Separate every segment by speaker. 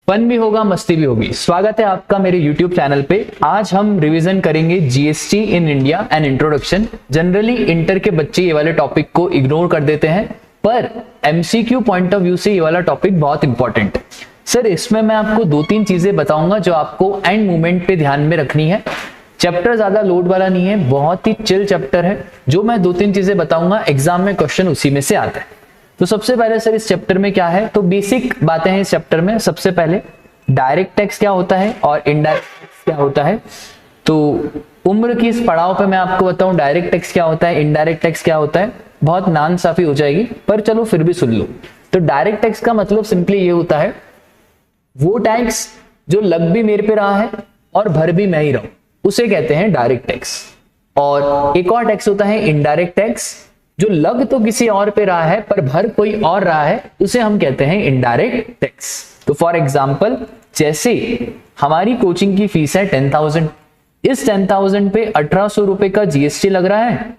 Speaker 1: Fun भी होगा, मस्ती भी होगी। स्वागत है आपका मेरे यूट्यूब चैनल पे। आज हम रिवीजन करेंगे GST in India and introduction. Generally inter के बच्चे ये वाले टॉपिक को इग्नोर कर देते हैं, पर एमसीक्यू पॉइंट ऑफ व्यू से ये वाला टॉपिक बहुत इंपॉर्टेंट है। सर इसमें मैं आपको दो तीन चीजें बताऊंगा जो आपको एंड मोमेंट पे ध्यान में रखनी है। चैप्टर ज्यादा लोड वाला नहीं है, बहुत ही चिल चैप्टर है। जो मैं दो तीन चीजें बताऊंगा एग्जाम में क्वेश्चन उसी में से आता है। तो सबसे पहले सर इस चैप्टर में क्या है, तो बेसिक बातें हैं इस चैप्टर में। सबसे पहले डायरेक्ट टैक्स क्या होता है और इनडायरेक्ट टैक्स क्या होता है। तो उम्र की इस पड़ाव पे मैं आपको बताऊं डायरेक्ट टैक्स क्या होता है, इनडायरेक्ट टैक्स क्या होता है, बहुत नाइंसाफी हो जाएगी, पर चलो फिर भी सुन लो। तो डायरेक्ट टैक्स का मतलब सिंपली ये होता है वो टैक्स जो लग भी मेरे पे रहा है और भर भी मैं ही रहा हूं, उसे कहते हैं डायरेक्ट टैक्स। और एक और टैक्स होता है इनडायरेक्ट टैक्स, जो लग तो किसी और पे रहा है पर भर कोई और रहा है, उसे हम कहते हैं इनडायरेक्ट टैक्स। तो फॉर एग्जांपल जैसे हमारी कोचिंग की फीस है 10,000, इस 10,000 पे 1,800 रुपए का जीएसटी लग रहा है,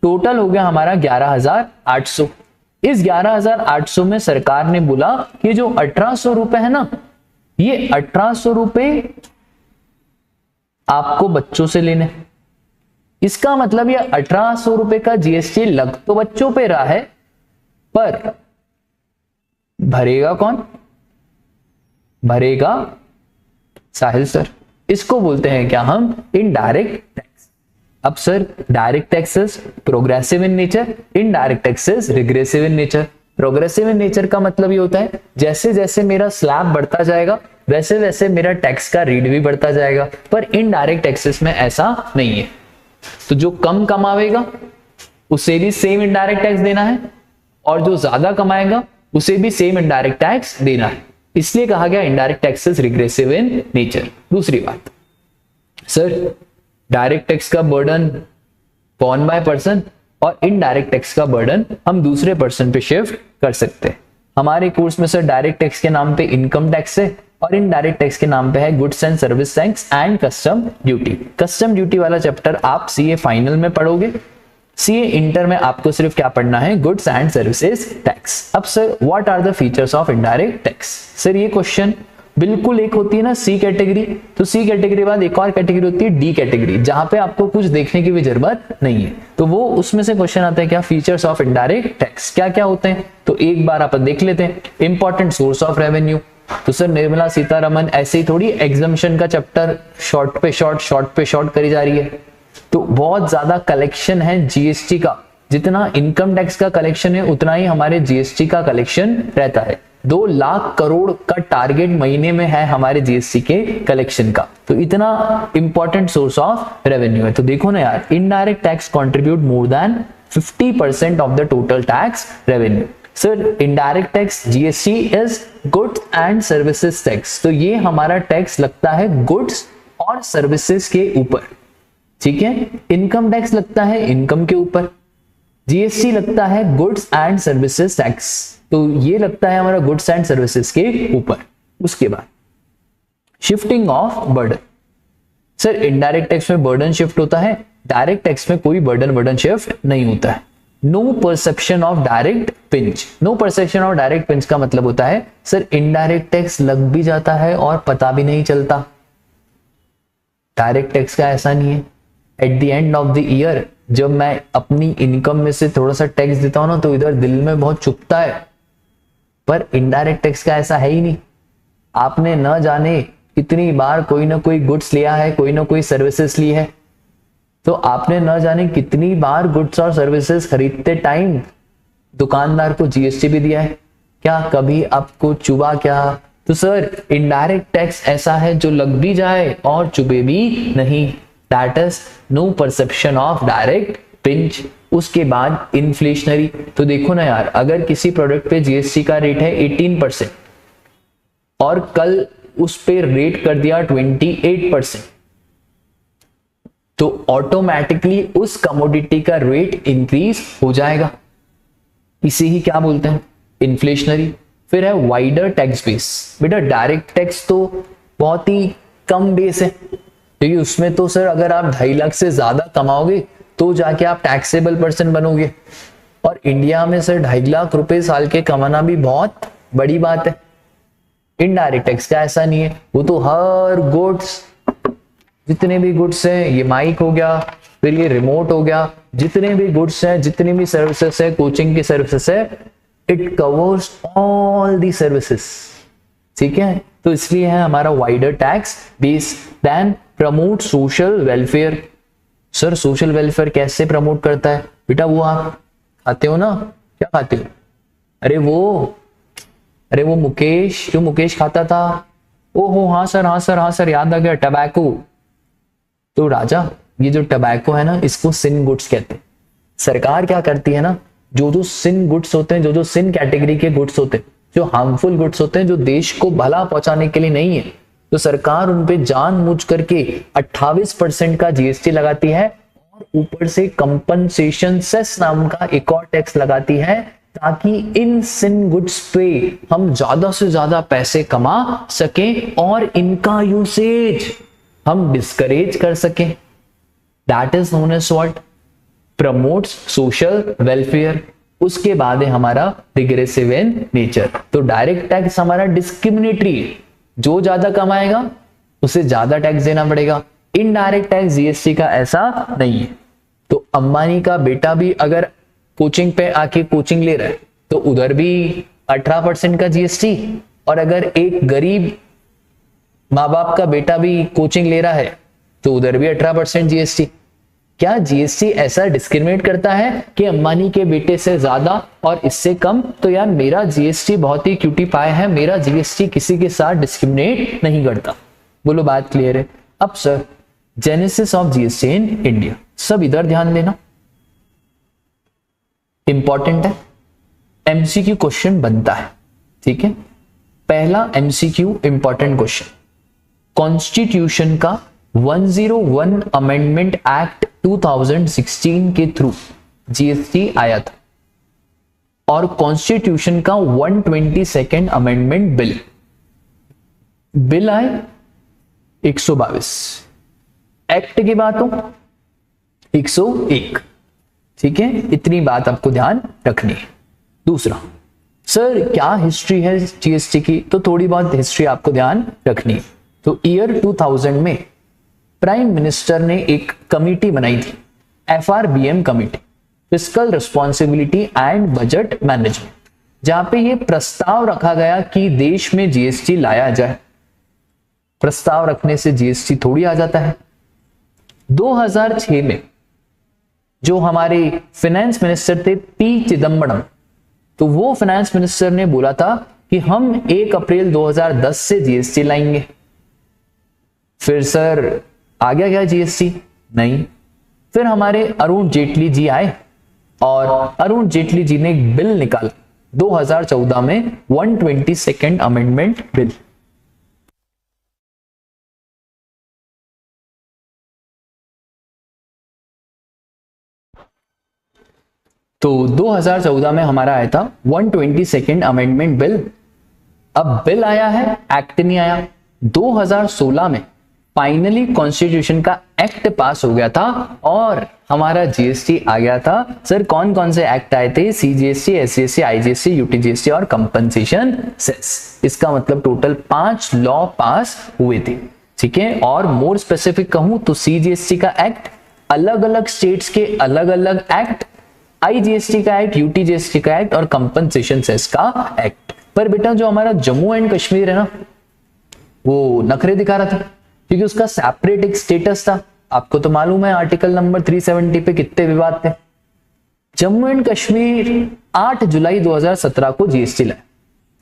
Speaker 1: टोटल हो गया हमारा 11,800। इस 11,800 में सरकार ने बोला कि जो 1,800 रुपए है ना, ये 1,800 रुपए आपको बच्चों से लेने। इसका मतलब ये 1,800 रुपए का जीएसटी लग तो बच्चों पे रहा है, पर भरेगा कौन? भरेगा साहिल सर। इसको बोलते हैं क्या हम? Indirect tax. अब sir direct taxes progressive in nature, indirect taxes regressive in nature. Progressive in nature का मतलब ये होता है जैसे जैसे मेरा स्लैब बढ़ता जाएगा वैसे वैसे मेरा टैक्स का रेट भी बढ़ता जाएगा, पर इनडायरेक्ट टैक्सेस में ऐसा नहीं है। तो जो कम कमावेगा उसे भी सेम इनडायरेक्ट टैक्स देना है, और जो ज्यादा कमाएगा उसे भी सेम इनडायरेक्ट टैक्स देना है। इसलिए कहा गया indirect taxes regressive in nature. दूसरी बात, सर डायरेक्ट टैक्स का बर्डन कौन बाय पर्सन, और इनडायरेक्ट टैक्स का बर्डन हम दूसरे पर्सन पे शिफ्ट कर सकते हैं। हमारे कोर्स में सर डायरेक्ट टैक्स के नाम पे इनकम टैक्स है और इनडायरेक्ट टैक्स के नाम पे है goods and service tax and custom duty. Custom duty वाला चैप्टर आप सीए फाइनल में पढ़ोगे, सीए इंटर में आपको सिर्फ क्या पढ़ना है? Goods and services tax. अब sir what are the features of indirect tax? Sir ये क्वेश्चन बिल्कुल एक होती है ना सी कैटेगरी, तो सी कैटेगरी बाद एक और कैटेगरी होती है डी कैटेगरी, जहां पे आपको कुछ देखने की भी जरूरत नहीं है। तो वो उसमें से क्वेश्चन आता है क्या? फीचर्स ऑफ इनडायरेक्ट टैक्स क्या क्या होते हैं, तो एक बार अपन देख लेते हैं। इंपॉर्टेंट सोर्स ऑफ रेवेन्यू, तो सर निर्मला सीतारमन ऐसे ही थोड़ी एग्जामिशन का चैप्टर शॉर्ट पे शॉर्ट करी जा रही है। तो बहुत ज्यादा कलेक्शन है जीएसटी का, जितना इनकम टैक्स का कलेक्शन है उतना ही हमारे जीएसटी का कलेक्शन रहता है। 2 लाख करोड़ का टारगेट महीने में है हमारे जीएसटी के कलेक्शन का, तो इतना इंपॉर्टेंट सोर्स ऑफ रेवेन्यू है। तो देखो ना यार, indirect tax contribute more than 50% of the total tax revenue. Sir indirect tax GST is goods and services tax, तो ये हमारा टैक्स लगता है गुड्स और सर्विसेज के ऊपर, ठीक है। इनकम टैक्स लगता है इनकम के ऊपर, जीएसटी लगता है गुड्स एंड सर्विसेज टैक्स, तो ये लगता है हमारा गुड्स एंड सर्विसेज के ऊपर। उसके बाद shifting of burden, sir indirect tax में बर्डन शिफ्ट होता है, डायरेक्ट टैक्स में कोई बर्डन शिफ्ट नहीं होता है। No perception of direct pinch, no perception of direct pinch का मतलब होता है सर इनडायरेक्ट टैक्स लग भी जाता है और पता भी नहीं चलता। डायरेक्ट टैक्स का ऐसा नहीं है, at the end of the year जब मैं अपनी इनकम में से थोड़ा सा टैक्स देता हूं ना, तो इधर दिल में बहुत चुभता है, पर इनडायरेक्ट टैक्स का ऐसा है ही नहीं। आपने न जाने कितनी बार कोई ना कोई गुड्स लिया है, कोई ना कोई सर्विसेज ली है, तो आपने न जाने कितनी बार गुड्स और सर्विसेज खरीदते टाइम दुकानदार को जीएसटी भी दिया है क्या? कभी आपको चुभा क्या? तो सर इनडायरेक्ट टैक्स ऐसा है जो लग भी जाए और चुभे भी नहीं, that is no perception of direct pinch. उसके बाद इन्फ्लेशनरी, तो देखो ना यार, अगर किसी प्रोडक्ट पे जीएसटी का रेट है 18% और कल उस पे रेट कर दिया 28%, तो ऑटोमेटिकली उस कमोडिटी का रेट इंक्रीज हो जाएगा। इसे ही क्या बोलते हैं? इन्फ्लेशनरी। फिर है वाइडर टैक्स बेस। बेटा डायरेक्ट टैक्स तो बहुत ही कम बेस है, क्योंकि उसमें तो सर अगर आप 2.5 लाख से ज्यादा कमाओगे तो जाके आप टैक्सेबल पर्सन बनोगे, और इंडिया में सर 2.5 लाख रुपए साल के कमाना भी बहुत बड़ी बात है। इनडायरेक्ट टैक्स का ऐसा नहीं है, वो तो हर गुड्स, जितने भी गुड्स हैं, ये माइक हो गया, फिर ये रिमोट हो गया, जितने भी गुड्स हैं, जितनी भी सर्विसेज है, कोचिंग की सर्विसेज है, it covers all the services. ठीक है, तो इसलिए है हमारा wider tax base then promote social welfare. Sir social welfare कैसे प्रमोट करता है? बेटा वो आप खाते हो ना, क्या खाते हो? अरे वो मुकेश, जो मुकेश खाता था, ओहो हाँ सर याद आ गया, टबैको। तो राजा ये जो टबैको है ना, इसको सिन गुड्स कहते हैं। सरकार क्या करती है ना, जो सिन गुड्स होते हैं, जो सिन कैटेगरी के गुड्स होते हैं, जो हार्मफुल गुड्स होते हैं, जो देश को भला पहुंचाने के लिए नहीं है, तो सरकार उन पे जानबूझ करके 28% का जीएसटी लगाती है और ऊपर से कंपनसेशन सेस नाम का एक और टैक्स लगाती है, ताकि इन सिन गुड्स पे हम ज्यादा से ज्यादा पैसे कमा सकें और इनका यूसेज हम डिस्करेज कर सकें। That is known as what? Promotes social welfare. उसके बाद है हमारा रिग्रेसिव इन नेचर। तो डायरेक्ट टैक्स हमारा डिस्क्रिमिनेटरी है, जो ज्यादा कमाएगा उसे ज्यादा टैक्स देना पड़ेगा। इनडायरेक्ट टैक्स जीएसटी का ऐसा नहीं है। तो अंबानी का बेटा भी अगर कोचिंग पे आके कोचिंग ले रहा है तो उधर भी 18% का जीएसटी, और अगर एक गरीब माँ बाप का बेटा भी कोचिंग ले रहा है तो उधर भी 18% जीएसटी। क्या जीएसटी ऐसा डिस्क्रिमिनेट करता है कि अंबानी के बेटे से ज्यादा और इससे कम? तो यार मेरा जीएसटी बहुत ही क्यूटी पाए है, मेरा जीएसटी किसी के साथ डिस्क्रिमिनेट नहीं करता। बोलो बात क्लियर है? अब sir genesis of GST in India, सब इधर ध्यान देना, इंपॉर्टेंट है, एमसीक्यू क्वेश्चन बनता है। ठीक है, पहला एमसीक्यू इंपॉर्टेंट क्वेश्चन, कॉन्स्टिट्यूशन का 101 अमेंडमेंट एक्ट 2016 के थ्रू जीएसटी आया था, और कॉन्स्टिट्यूशन का 122nd अमेंडमेंट बिल आए 122, एक्ट की बात हो 101। ठीक है, इतनी बात आपको ध्यान रखनी है। दूसरा, सर क्या हिस्ट्री है जीएसटी की? तो थोड़ी बहुत हिस्ट्री आपको ध्यान रखनी है। तो ईयर 2000 में प्राइम मिनिस्टर ने एक कमिटी बनाई थी, FRBM committee, fiscal responsibility and budget management, जहां पे ये प्रस्ताव रखा गया कि देश में जीएसटी लाया जाए। प्रस्ताव रखने से जीएसटी थोड़ी आ जाता है। 2006 में जो हमारे फाइनेंस मिनिस्टर थे पी चिदम्बरम, तो वो फाइनेंस मिनिस्टर ने बोला था कि हम 1 अप्रैल 2010 से जीएसटी लाएंगे। फिर सर आ गया क्या जीएसटी? नहीं। फिर हमारे अरुण जेटली जी आए और अरुण जेटली जी ने एक बिल निकाला 2014 में, 122nd अमेंडमेंट बिल। तो 2014 में हमारा आया था 122nd अमेंडमेंट बिल। अब बिल आया है, एक्ट नहीं आया। 2016 में फाइनली कॉन्स्टिट्यूशन का एक्ट पास हो गया था और हमारा जीएसटी आ गया था। सर कौन कौन से एक्ट आए थे? सीजीएसटी, एसजीएसटी, आईजीएसटी, यूटीजीएसटी और कंपनसेशन सेस। इसका मतलब टोटल 5 लॉ पास हुए थे। ठीक है, और मोर स्पेसिफिक कहूं तो सीजीएसटी का एक्ट, अलग अलग स्टेट्स के अलग अलग एक्ट, आईजीएसटी का एक्ट, यूटीजीएसटी का एक्ट और कंपनसेशन सेस का एक्ट। पर बेटा जो हमारा जम्मू एंड कश्मीर है ना, वो नखरे दिखा रहा था क्योंकि उसका सेपरेट एक स्टेटस था। आपको तो मालूम है आर्टिकल नंबर 370 पे कितने विवाद थे। जम्मू एंड कश्मीर 8 जुलाई 2017 को जीएसटी लाया।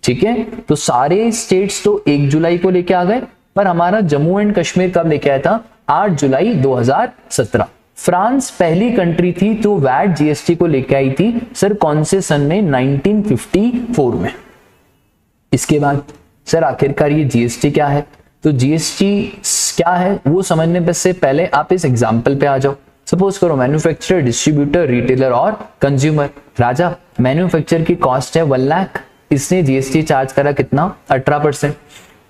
Speaker 1: ठीक है, तो सारे स्टेट्स तो 1 जुलाई को लेके आ गए, पर हमारा जम्मू एंड कश्मीर कब लेके आया था? 8 जुलाई 2017। फ्रांस पहली कंट्री थी जो वैट जीएसटी को लेके आई थी। सर कौन से सन में? 1954 में। इसके बाद सर आखिरकार ये जीएसटी क्या है? तो जीएसटी क्या है वो समझने से पहले आप इस एग्जाम्पल पे आ जाओ। सपोज करो मैन्युफैक्चरर, डिस्ट्रीब्यूटर, रिटेलर और कंज्यूमर। राजा मैन्युफैक्चर की कॉस्ट है 1 लाख, इसने जीएसटी चार्ज करा कितना? 18%।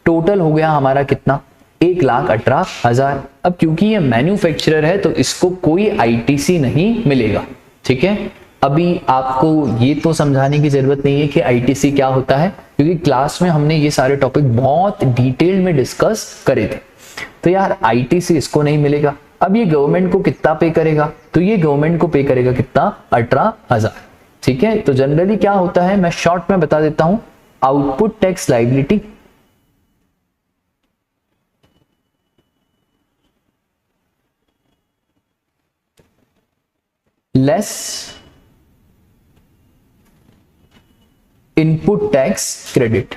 Speaker 1: टोटल हो गया हमारा कितना? 1,18,000। अब क्योंकि ये मैन्युफैक्चरर है तो इसको कोई आईटीसी नहीं मिलेगा। ठीक है, अभी आपको ये तो समझाने की जरूरत नहीं है कि आईटीसी क्या होता है, क्योंकि क्लास में हमने ये सारे टॉपिक बहुत डिटेल में डिस्कस करे थे। तो यार आईटीसी इसको नहीं मिलेगा। अब ये गवर्नमेंट को कितना पे करेगा, तो ये गवर्नमेंट को पे करेगा कितना, 18,000। ठीक है, तो जनरली क्या होता है, मैं शॉर्ट में बता देता हूं, output tax liability less input tax credit,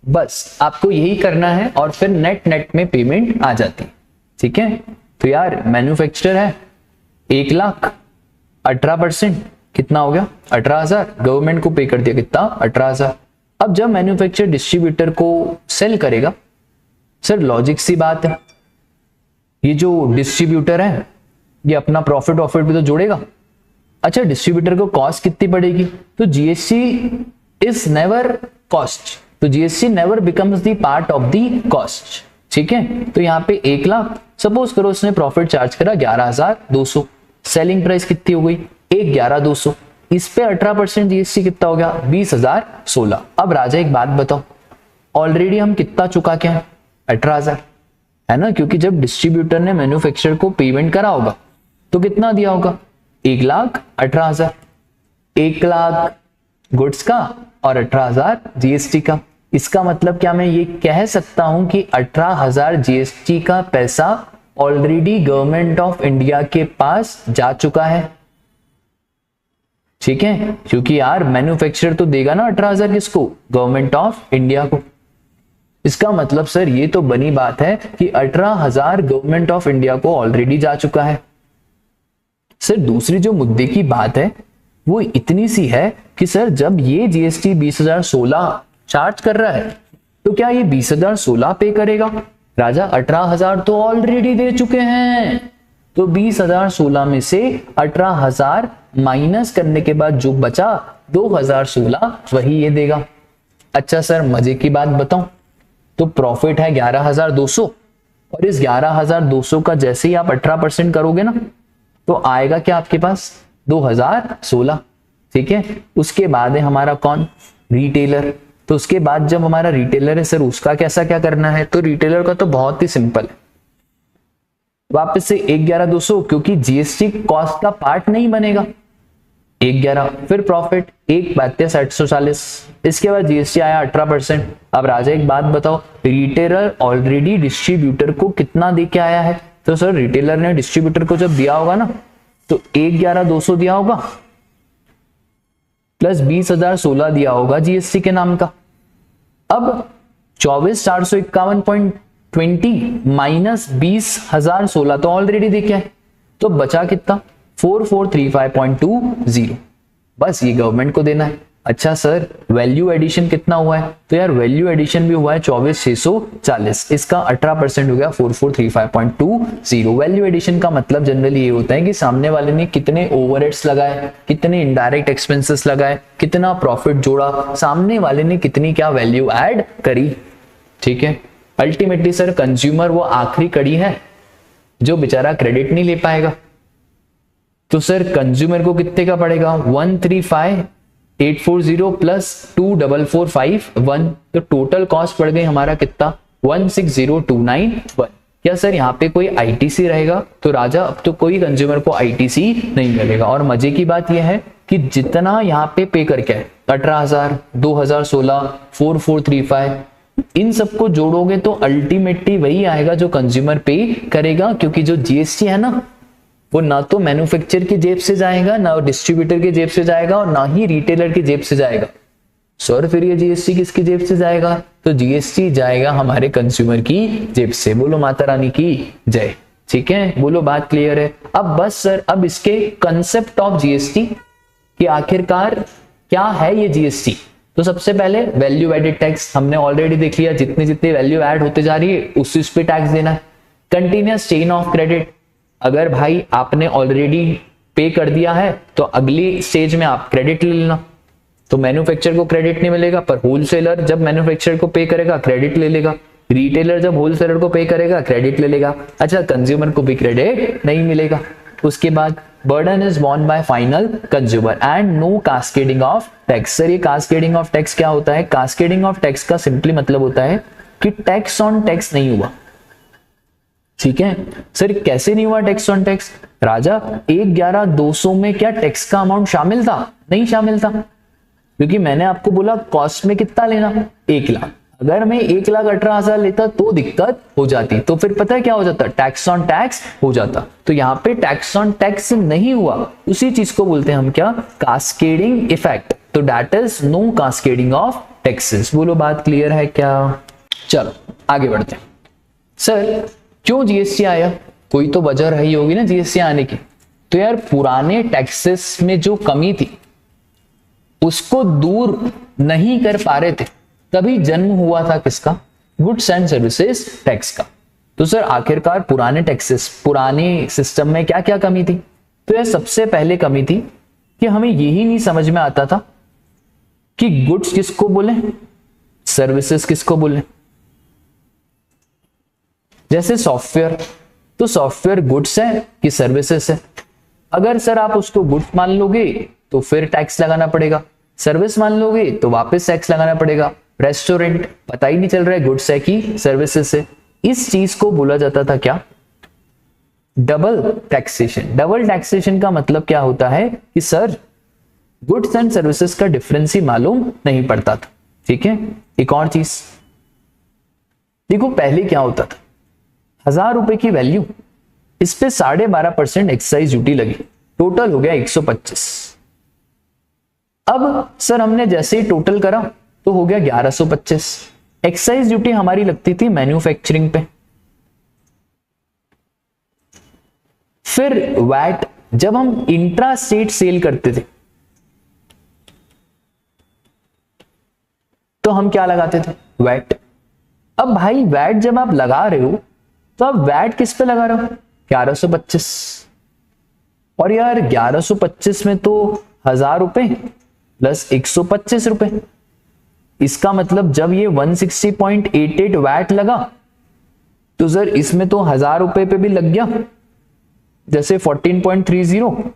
Speaker 1: बस आपको यही करना है और फिर नेट नेट में पेमेंट आ जाती है। ठीक है, तो यार मैन्युफैक्चरर है 1 लाख, 18% कितना हो गया, 18,000, गवर्नमेंट को पे कर दिया कितना, 18,000। अब जब मैन्युफैक्चरर डिस्ट्रीब्यूटर को सेल करेगा, सर लॉजिक सी बात है, ये जो डिस्ट्रीब्यूटर है ये अपना प्रॉफिट वॉफिट भी तो जोड़ेगा। अच्छा, डिस्ट्रीब्यूटर को कॉस्ट कितनी पड़ेगी, तो जीएसटी इज नेवर कॉस्ट, तो GST never becomes the part of the cost. ठीक है, तो यहाँ पे 1 लाख, सपोज करो उसने प्रॉफिट चार्ज करा 11,200, सेलिंग प्राइस कितनी हो गई 11,200, इस पे 18% जीएसटी कितना हो गया 20,016। अब राजा एक बात बताओ, ऑलरेडी हम कितना चुका के हैं, 18,000 है ना, क्योंकि जब डिस्ट्रीब्यूटर ने मैन्युफैक्चरर को पेमेंट करा होगा तो कितना दिया होगा, 1,18,000, 1 लाख गुड्स का और 18,000 जीएसटी का। इसका मतलब क्या मैं ये कह सकता हूं कि 18,000 जीएसटी का पैसा ऑलरेडी गवर्नमेंट ऑफ इंडिया के पास जा चुका है। ठीक है, क्योंकि यार मैन्युफैक्चरर तो देगा ना 18,000 किसको, गवर्नमेंट ऑफ इंडिया को। इसका मतलब सर ये तो बनी बात है कि 18,000 गवर्नमेंट ऑफ इंडिया को ऑलरेडी जा चुका है। सर दूसरी जो मुद्दे की बात है वो इतनी सी है कि सर जब ये जीएसटी 20,016 चार्ज कर रहा है तो क्या ये 20,016 पे करेगा, राजा 18,000 तो ऑलरेडी दे चुके हैं, तो 20,016 में से 18,000 माइनस करने के बाद जो बचा 2,016 वही ये देगा। अच्छा सर मजे की बात बताऊं, तो प्रॉफिट है 11,200 और इस 11,200 का जैसे ही आप 18% करोगे ना तो आएगा क्या आपके पास 2,016। ठीक है, उसके बाद है हमारा कौन, रिटेलर। तो उसके बाद जब हमारा रिटेलर है सर उसका कैसा क्या करना है, तो रिटेलर का तो बहुत ही सिंपल है, वापस से 11,200 क्योंकि जीएसटी कॉस्ट का पार्ट नहीं बनेगा, 11 फिर प्रॉफिट 1,32,740, इसके बाद जीएसटी आया 18%। अब राजा एक बात बताओ, रिटेलर ऑलरेडी डिस्ट्रीब्यूटर को कितना दे के आया है, तो सर रिटेलर ने डिस्ट्रीब्यूटर को जब दिया होगा ना तो 11,200 दिया होगा प्लस 20,016 दिया होगा जीएसटी के नाम का। अब 24,451.20 माइनस 20,016 तो ऑलरेडी देखे है, तो बचा कितना 4,435.20, बस ये गवर्नमेंट को देना है। अच्छा सर वैल्यू एडिशन कितना हुआ है, तो यार वैल्यू एडिशन भी हुआ है 24,640, इसका 18% हो गया 4,435.20। वैल्यू एडिशन का मतलब जनरली ये होता है कि सामने वाले ने कितने ओवरहेड्स लगाए, कितने इनडायरेक्ट एक्सपेंसेस लगाए, कितना प्रॉफिट जोड़ा, सामने वाले ने कितनी क्या वैल्यू ऐड करी। ठीक है, अल्टीमेटली सर कंज्यूमर वो आखिरी कड़ी है जो बेचारा क्रेडिट नहीं ले पाएगा, तो सर कंज्यूमर को कितने का पड़ेगा 135,840 प्लस 2,445.1, तो टोटल कॉस्ट पड़ गई हमारा कितना 160,291। क्या सर यहाँ पे कोई आईटीसी रहेगा, तो राजा अब तो कोई कंज्यूमर को आईटीसी नहीं मिलेगा। और मजे की बात यह है कि जितना यहाँ पे पे करके है 18,000, 2,016, 4,435, इन सबको जोड़ोगे तो अल्टीमेटली वही आएगा जो कंज्यूमर पे करेगा, क्योंकि जो जीएसटी है ना वो ना तो मैन्युफैक्चरर की जेब से जाएगा, ना डिस्ट्रीब्यूटर की जेब से जाएगा और ना ही रिटेलर की जेब से जाएगा। सर फिर ये जीएसटी किसकी जेब से जाएगा, तो जीएसटी जाएगा हमारे कंज्यूमर की जेब से। बोलो माता रानी की जय। ठीक है, बोलो बात क्लियर है। अब बस सर अब इसके कंसेप्ट ऑफ जीएसटी कि आखिरकार क्या है ये जीएसटी, तो सबसे पहले वैल्यू एडेड टैक्स हमने ऑलरेडी देख लिया, जितनी जितनी वैल्यू ऐड होते जा रही है उस पे टैक्स देना है। कंटिन्यूअस चेन ऑफ क्रेडिट, अगर भाई आपने ऑलरेडी पे कर दिया है तो अगली स्टेज में आप क्रेडिट ले लेना, तो मैन्युफैक्चरर को क्रेडिट नहीं मिलेगा पर होलसेलर जब मैन्युफैक्चरर को पे करेगा क्रेडिट ले लेगा, रिटेलर जब होलसेलर को पे करेगा क्रेडिट ले लेगा। अच्छा कंज्यूमर को भी क्रेडिट नहीं मिलेगा। उसके बाद burden is borne by final consumer and no cascading of tax। Sir ये cascading of tax क्या होता है? cascading of tax का सिंपली मतलब होता है कि टैक्स ऑन टैक्स नहीं हुआ। ठीक है सर, कैसे नहीं हुआ टैक्स ऑन टैक्स? राजा 1/11/200 में क्या टैक्स का अमाउंट शामिल था? नहीं शामिल था, क्योंकि मैंने आपको बोला कॉस्ट में कितना लेना, 1 लाख। अगर मैं 1,18,000 लेता तो दिक्कत हो जाती, तो फिर पता है क्या हो जाता? टैक्स ऑन टैक्स हो जाता। तो यहाँ पे टैक्स ऑन टैक्स नहीं हुआ, उसी चीज को बोलते हैं हम क्या? Cascading effect. तो that is no cascading of taxes. बोलो बात क्लियर है क्या? चलो आगे बढ़ते हैं। सर क्यों जीएसटी आया? कोई तो वजह रही होगी ना जीएसटी आने की। तो यार पुराने टैक्सेस में जो कमी थी उसको दूर नहीं कर पा रहे थे, तभी जन्म हुआ था किसका? गुड्स एंड सर्विसेज टैक्स का। तो सर आखिरकार पुराने टैक्सेस, पुराने सिस्टम में क्या क्या कमी थी? तो यार सबसे पहले कमी थी कि हमें यही नहीं समझ में आता था कि गुड्स किसको बोले, सर्विसेज किसको बोले। जैसे सॉफ्टवेयर, तो सॉफ्टवेयर गुड्स है कि सर्विसेज है? अगर सर आप उसको गुड्स मान लोगे तो फिर टैक्स लगाना पड़ेगा, सर्विस मान लोगे तो वापस टैक्स लगाना पड़ेगा। रेस्टोरेंट पता ही नहीं चल रहा है गुड्स है कि सर्विसेज है। इस चीज को बोला जाता था क्या? Double taxation. डबल टैक्सेशन का मतलब क्या होता है कि सर गुड्स एंड सर्विसेज का डिफरेंस ही मालूम नहीं पड़ता था। ठीक है, एक और चीज देखो, पहले क्या होता था? 1000 रुपए की वैल्यू, इस पे 12.5% एक्साइज ड्यूटी लगी, टोटल हो गया 125। अब सर हमने जैसे ही टोटल करा तो हो गया 1125। एक्साइज ड्यूटी हमारी लगती थी मैन्युफैक्चरिंग पे। फिर वैट, जब हम इंट्रा स्टेट सेल करते थे तो हम क्या लगाते थे? वैट। अब भाई वैट जब आप लगा रहे हो तो आप वैट किस पे लगा रहे हो? 1125। और यार 1125 में तो 1000 रुपए प्लस 125 रुपए, इसका मतलब जब ये 160.88 वैट लगा तो सर इसमें तो 1000 रुपए पे भी लग गया, जैसे 14.30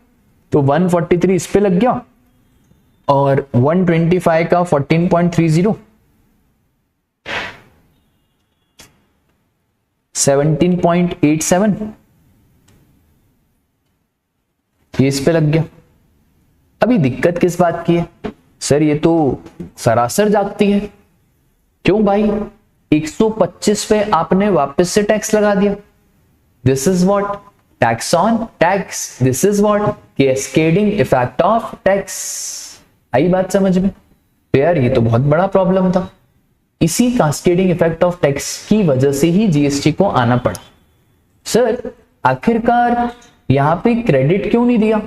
Speaker 1: तो 143 इस पे लग गया, और 125 का 14.30 17.87 ये इस पे लग गया। अभी दिक्कत किस बात की है? सर ये तो सरासर जागती है। क्यों भाई? 125 पे आपने वापस से टैक्स लगा दिया। This is what? Tax on tax. This is what? Cascading effect of tax. आई बात समझ में? तो यार ये तो बहुत बड़ा प्रॉब्लम था। इसी कास्केडिंग इफेक्ट ऑफ टैक्स की वजह से ही जीएसटी को आना पड़ा। सर आखिरकार यहां पे क्रेडिट क्यों नहीं दिया?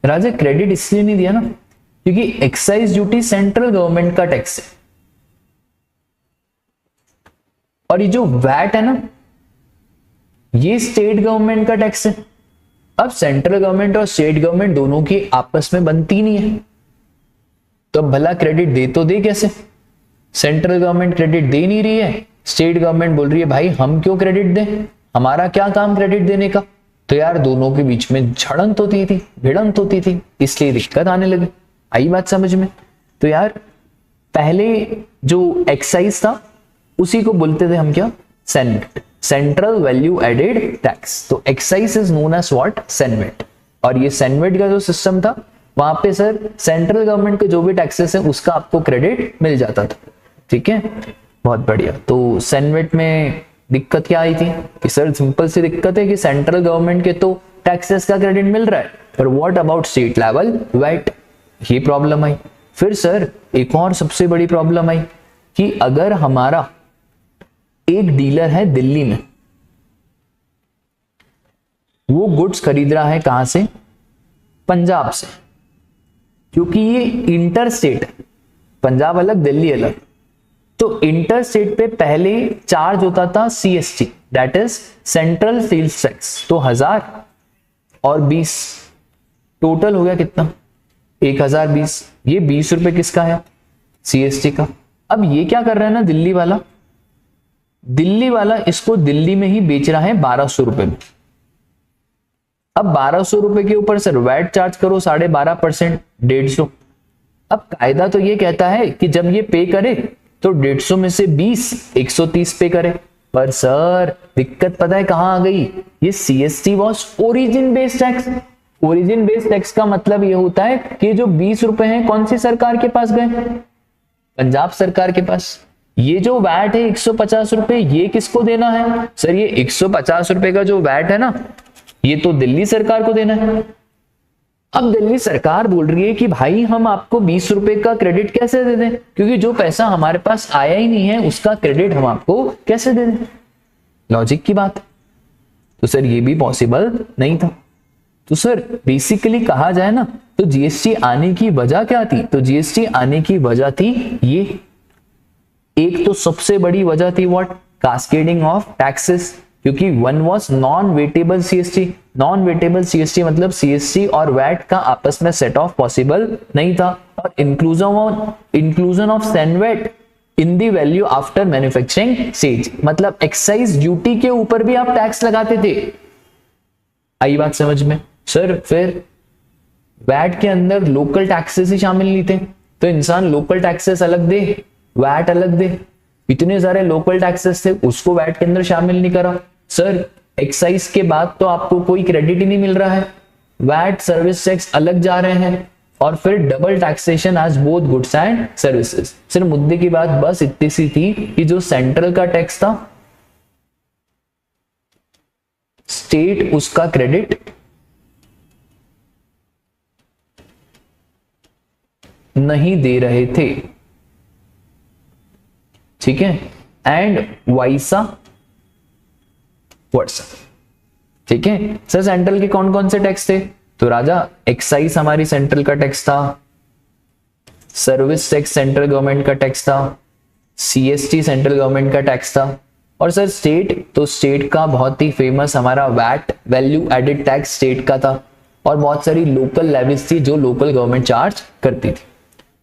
Speaker 1: राजा क्रेडिट इसलिए नहीं दिया ना क्योंकि एक्साइज ड्यूटी सेंट्रल गवर्नमेंट का टैक्स है, और ये जो वैट है ना ये स्टेट गवर्नमेंट का टैक्स है। अब सेंट्रल गवर्नमेंट और स्टेट गवर्नमेंट दोनों की आपस में बनती नहीं है, तो अब भला क्रेडिट दे तो दे कैसे? सेंट्रल गवर्नमेंट क्रेडिट दे नहीं रही है, स्टेट गवर्नमेंट बोल रही है भाई हम क्यों क्रेडिट दें, हमारा क्या काम क्रेडिट देने का। तो यार दोनों के बीच में झड़ंत होती थी, भिड़ंत होती थी, इसलिए दिक्कत आने लगी। आई बात समझ में? तो यार पहले जो एक्साइज था उसी को बोलते थे हम क्या? CENVAT, central value added tax. तो excise is known as what? CENVAT. और ये सेनवेट का जो सिस्टम था वहां पे सर सेंट्रल गवर्नमेंट के जो भी टैक्सेस है उसका आपको क्रेडिट मिल जाता था। ठीक है, बहुत बढ़िया। तो सेनवेट में दिक्कत क्या आई थी कि सर सिंपल सी दिक्कत है कि सेंट्रल गवर्नमेंट के तो टैक्सेस का क्रेडिट मिल रहा है, पर what about state level VAT? ये प्रॉब्लम आई। फिर सर एक और सबसे बड़ी प्रॉब्लम आई कि अगर हमारा एक डीलर है दिल्ली में, वो गुड्स खरीद रहा है कहां से? पंजाब से, क्योंकि ये इंटर स्टेट है, पंजाब अलग दिल्ली अलग। तो इंटर स्टेट पे पहले चार्ज होता था CST, that is central sales tax. तो 1000 और 20 टोटल हो गया कितना? 1020। ये 20 रुपए किसका है? सीएसटी का। अब ये क्या कर रहा है ना दिल्ली वाला, दिल्ली वाला इसको दिल्ली में ही बेच रहा है 1200 रुपए में। अब 1200 रुपए के ऊपर सर वैट चार्ज करो 12.5%, 150। अब कायदा तो ये कहता है कि जब ये पे करे तो 150 में से 20 130 पे करे, पर सर दिक्कत पता है कहां आ गई, ये CST was origin based tax. Origin based tax का मतलब ये होता है कि जो 20 रुपए हैं कौन सी सरकार के पास गए, पंजाब सरकार के पास। ये जो वैट है 150 रुपए, ये किसको देना है सर, ये 150 रुपए का जो वैट है ना, ये तो दिल्ली सरकार को देना है। अब दिल्ली सरकार बोल रही है कि भाई हम आपको 20 रुपए का क्रेडिट कैसे दे दें, क्योंकि जो पैसा हमारे पास आया ही नहीं है उसका क्रेडिट हम आपको कैसे दे दें। लॉजिक की बात। तो सर ये भी पॉसिबल नहीं था। तो सर बेसिकली कहा जाए ना तो जीएसटी आने की वजह क्या थी, तो जीएसटी आने की वजह थी ये, एक तो सबसे बड़ी वजह थी व्हाट, कास्केडिंग ऑफ टैक्सेस, क्योंकि one was non wettable CST. Non wettable CST मतलब सीएसटी और वैट का आपस में सेट ऑफ पॉसिबल नहीं था, और inclusion of CENVAT in the value after manufacturing stage, मतलब एक्साइज ड्यूटी के ऊपर भी आप टैक्स लगाते थे। आई बात समझ में। सर फिर वैट के अंदर लोकल टैक्सेस ही शामिल नहीं थे, तो इंसान लोकल टैक्सेस अलग दे वैट अलग दे, इतने सारे लोकल टैक्सेस थे उसको वैट के अंदर शामिल नहीं करा। सर एक्साइज के बाद तो आपको कोई क्रेडिट ही नहीं मिल रहा है, वैट सर्विस टैक्स अलग जा रहे हैं, और फिर double taxation as both goods and services. Sir मुद्दे की बात बस इतनी सी थी कि जो सेंट्रल का टैक्स था स्टेट उसका क्रेडिट नहीं दे रहे थे, ठीक है, एंड वाइसा वर्सा, ठीक है। सर सेंट्रल के कौन कौन से टैक्स थे, तो राजा एक्साइज हमारी सेंट्रल का टैक्स था, सर्विस टैक्स सेंट्रल गवर्नमेंट का टैक्स था, सीएसटी सेंट्रल गवर्नमेंट का टैक्स था, और सर स्टेट, तो स्टेट का बहुत ही फेमस हमारा VAT value added tax state का था, और बहुत सारी लोकल लेवीज थी जो लोकल गवर्नमेंट चार्ज करती थी,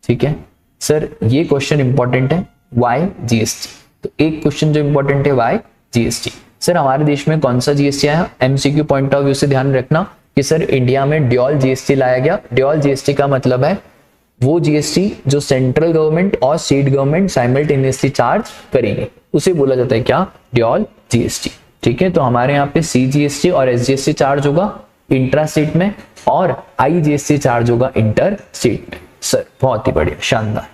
Speaker 1: ठीक है। सर ये क्वेश्चन इंपॉर्टेंट है, वाई जीएसटी, तो एक क्वेश्चन जो इंपॉर्टेंट है वाई जीएसटी। सर हमारे देश में कौन सा जीएसटी आया, एमसीक्यू पॉइंट ऑफ व्यू से ध्यान रखना कि सर इंडिया में ड्यूअल जीएसटी लाया गया। ड्यूअल जीएसटी का मतलब है वो जीएसटी जो सेंट्रल गवर्नमेंट और स्टेट गवर्नमेंट साइमल्टेनियसली चार्ज करेंगे, उसे बोला जाता है क्या, ड्यूअल जीएसटी, ठीक है। तो हमारे यहाँ पे सीजीएसटी और एसजीएसटी चार्ज होगा इंट्रा स्टेट में, और आईजीएसटी चार्ज होगा इंटर स्टेट में। सर बहुत ही बढ़िया, शानदार।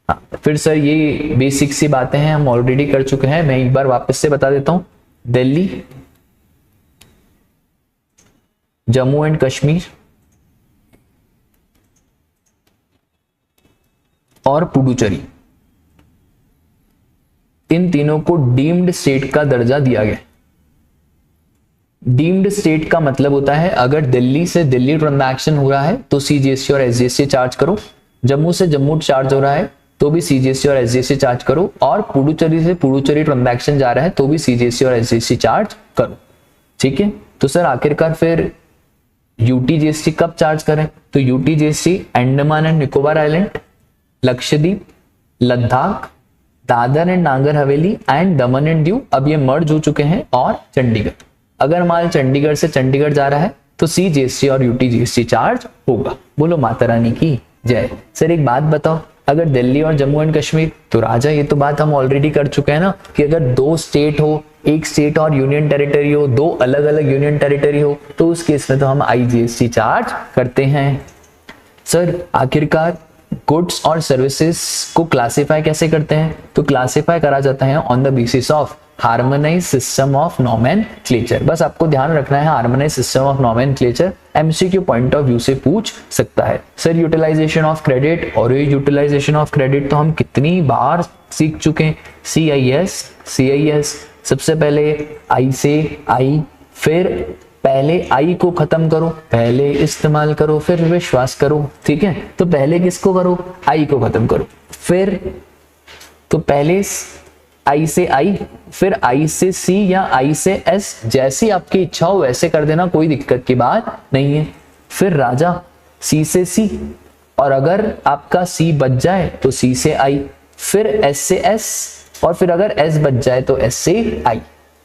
Speaker 1: हाँ, फिर सर ये बेसिक सी बातें हैं हम ऑलरेडी कर चुके हैं, मैं एक बार वापस से बता देता हूं। दिल्ली, जम्मू एंड कश्मीर और पुडुचेरी, इन तीनों को डीम्ड स्टेट का दर्जा दिया गया। डीम्ड स्टेट का मतलब होता है अगर दिल्ली से दिल्ली ट्रांजैक्शन हो रहा है तो सीजीएसटी और एसजीएसटी चार्ज करो, जम्मू से जम्मू चार्ज हो रहा है तो भी सीजीएसटी और एसजीएसटी चार्ज करो, और पुडुचेरी से पुडुचेरी ट्रांजैक्शन जा रहा है तो भी सीजीएसटी और एसजीएसटी चार्ज करो, ठीक है। तो सर आखिरकार फिर यूटीजीएसटी कब चार्ज करें, तो UTGST Andaman and Nicobar island, Lakshadweep, Ladakh, Dadar and Nagar Haveli and Daman and Diu, अब ये मर्ज हो चुके हैं, और चंडीगढ़। अगर माल चंडीगढ़ से चंडीगढ़ जा रहा है तो सीजीएसटी और यूटीजीएसटी चार्ज होगा। बोलो माता रानी की जय। सर एक बात बताओ, अगर दिल्ली और जम्मू एंड कश्मीर, तो राजा ये तो बात हम ऑलरेडी कर चुके हैं ना कि अगर दो स्टेट हो, एक स्टेट और यूनियन टेरिटरी हो, दो अलग अलग यूनियन टेरिटरी हो, तो उस केस में तो हम आईजीएसटी चार्ज करते हैं। सर आखिरकार गुड्स और सर्विसेज को क्लासिफाई कैसे करते हैं, तो क्लासिफाई करा जाता है on the basis of harmonise system of nomenclature. बस आपको ध्यान रखना है harmonise system of nomenclature MCQ point of view से पूछ सकता है। सर यूटिलाइजेशन ऑफ क्रेडिट, और ये यूटिलाइजेशन ऑफ क्रेडिट तो हम कितनी बार सीख चुके हैं। सीआईएस, सबसे पहले आई से आई, फिर पहले आई को खत्म करो, पहले इस्तेमाल करो, फिर विश्वास करो, ठीक है। तो पहले किसको करो, आई को खत्म करो, फिर तो पहले आई से आई, फिर आई से सी या आई से एस, जैसी आपकी इच्छा हो वैसे कर देना, कोई दिक्कत की बात नहीं है। फिर राजा सी से सी, और अगर आपका सी बच जाए तो सी से आई, फिर एस से एस, और फिर अगर एस बच जाए तो एस से आई,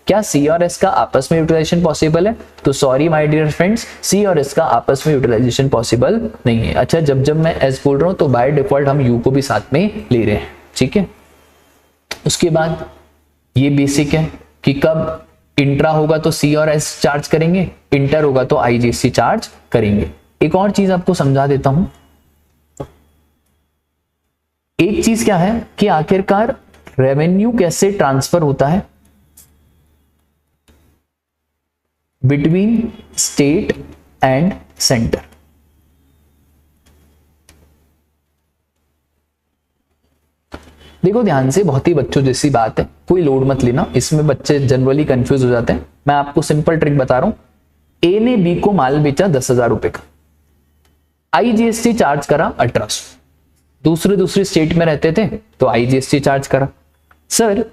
Speaker 1: क्या सी और एस का आपस में यूटिलाइजेशन पॉसिबल है? तो सॉरी माय डियर फ्रेंड्स, सी और एस का आपस में यूटिलाइजेशन पॉसिबल नहीं है। अच्छा, जब जब मैं एस बोल रहा हूं तो बाय डिफॉल्ट हम यू को भी साथ में ले रहे हैं, ठीक है। उसके बाद ये बेसिक है कि कब इंट्रा होगा तो सी और एस चार्ज करेंगे, इंटर होगा तो आईजीएसटी चार्ज करेंगे। एक और चीज आपको समझा देता हूं। एक चीज क्या है कि आखिरकार रेवेन्यू कैसे ट्रांसफर होता है बिटवीन स्टेट एंड सेंटर। देखो ध्यान से, बहुत ही बच्चों जैसी बात है, कोई लोड मत लेना, इसमें बच्चे जनरली कंफ्यूज हो जाते हैं। मैं आपको सिंपल ट्रिक बता रहा हूं। ए ने बी को माल बेचा 10,000 रुपए का, आईजीएसटी चार्ज करा 1800, दूसरे स्टेट में रहते थे तो आईजीएसटी चार्ज करा। सर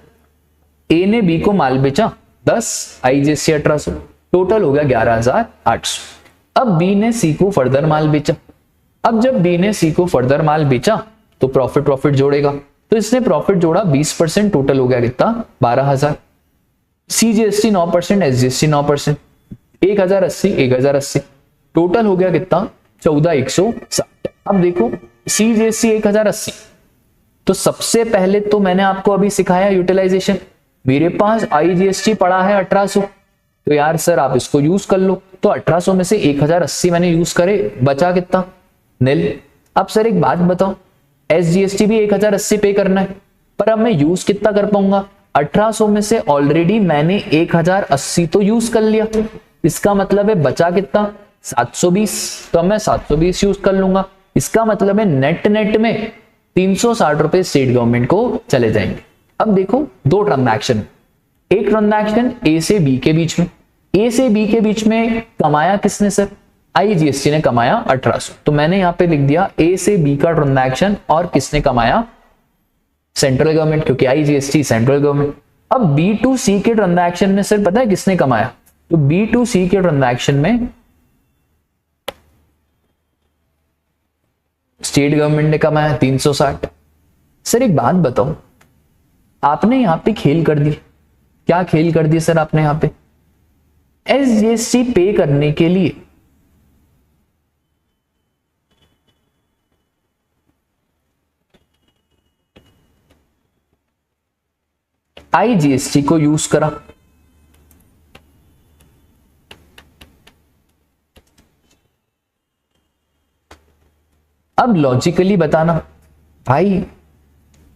Speaker 1: ए ने बी को माल बेचा 10, आईजीएसटी 1800, टोटल हो गया 11,800। अब बी ने सी को फर्दर माल बेचा। अब जब बी ने सी को फर्दर माल बेचा तो प्रॉफिट जोड़ेगा, तो इसने प्रॉफिट जोड़ा 20%, टोटल हो गया कितना? 12,000। सीजीएसटी 9%, एसजीएसटी 9%, 1,080, टोटल हो गया कितना? 14,160। अब देखो सीजीएसटी 1,080, तो सबसे पहले तो मैंने आपको अभी सिखाया यूटिलाइजेशन। मेरे पास आईजीएसटी पड़ा है 1800, तो यार सर आप इसको यूज कर लो। तो 1800 में से 1,080 मैंने यूज करे, बचा कितना? नील। अब सर एक बात बताओ, एसजीएसटी भी 1,080 पे करना है, पर अब मैं यूज कितना कर पाऊंगा? 1800 में से ऑलरेडी मैंने 1,080 तो यूज कर लिया, इसका मतलब है बचा कितना? 720। तो अब मैं 720 यूज कर लूंगा, इसका मतलब है नेट में 360 रुपए स्टेट गवर्नमेंट को चले जाएंगे। अब देखो दो ट्रांजैक्शन, एक ट्रांजैक्शन ए से बी के बीच में, ए से बी के बीच में कमाया किसने सर? आईजीएसटी ने कमाया 1800, तो मैंने यहां पे लिख दिया ए से बी का ट्रांजैक्शन और किसने कमाया? सेंट्रल गवर्नमेंट, क्योंकि आईजीएसटी सेंट्रल गवर्नमेंट। अब बी टू सी के ट्रांजैक्शन में सर पता है किसने कमाया? तो बी टू सी के ट्रांजैक्शन में स्टेट गवर्नमेंट ने कमाया 360। सर एक बात बताओ, आपने यहां पे खेल कर दी। क्या खेल कर दी सर आपने यहां पे? एसजीएसटी पे करने के लिए आईजीएसटी को यूज करा, अब लॉजिकली बताना भाई,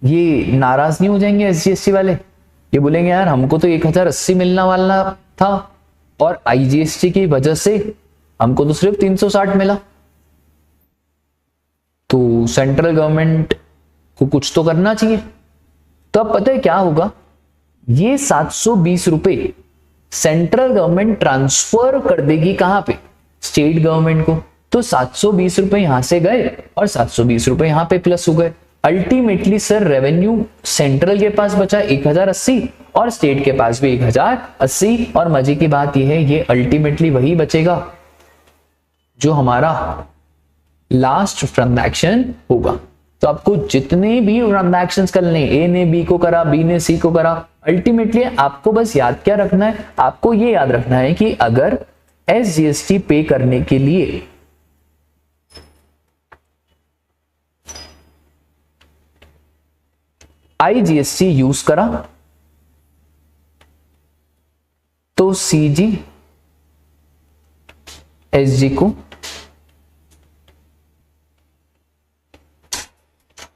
Speaker 1: ये नाराज नहीं हो जाएंगे एसजीएसटी वाले? ये बोलेंगे यार हमको तो 1,080 मिलना वाला था और आईजीएसटी की वजह से हमको तो सिर्फ 360 मिला। तो सेंट्रल गवर्नमेंट को कुछ तो करना चाहिए। तो अब पता है क्या होगा? ये 720 रुपए सेंट्रल गवर्नमेंट ट्रांसफर कर देगी कहां पे? स्टेट गवर्नमेंट को। तो 720 रुपए यहां से गए और 720 रुपए यहां पे प्लस हो गए। अल्टीमेटली सर रेवेन्यू सेंट्रल के पास बचा 1,080 और स्टेट के पास भी 1,080, और मजे की बात यह है ये अल्टीमेटली वही बचेगा जो हमारा लास्ट ट्रांजैक्शन होगा। तो आपको जितने भी ट्रांजैक्शंस करने, ए ने बी को करा, बी ने सी को करा, अल्टीमेटली आपको बस याद क्या रखना है? आपको ये याद रखना है कि अगर एसजीएसटी पे करने के लिए आईजीएसटी यूज करा तो सीजी एसजी को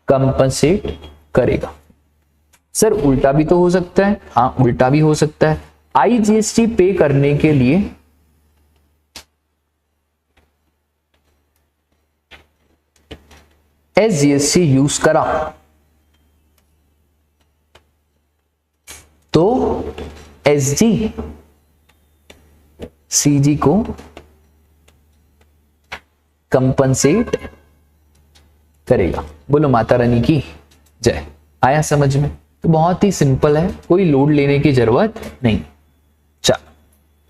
Speaker 1: कंपनसेट करेगा। सर उल्टा भी तो हो सकता है? हाँ उल्टा भी हो सकता है। आईजीएसटी पे करने के लिए एसजीएसटी यूज करा तो एसजी सीजी को कंपनसेट करेगा। बोलो माता रानी की जय। आया समझ में? तो बहुत ही सिंपल है, कोई लोड लेने की जरूरत नहीं। चल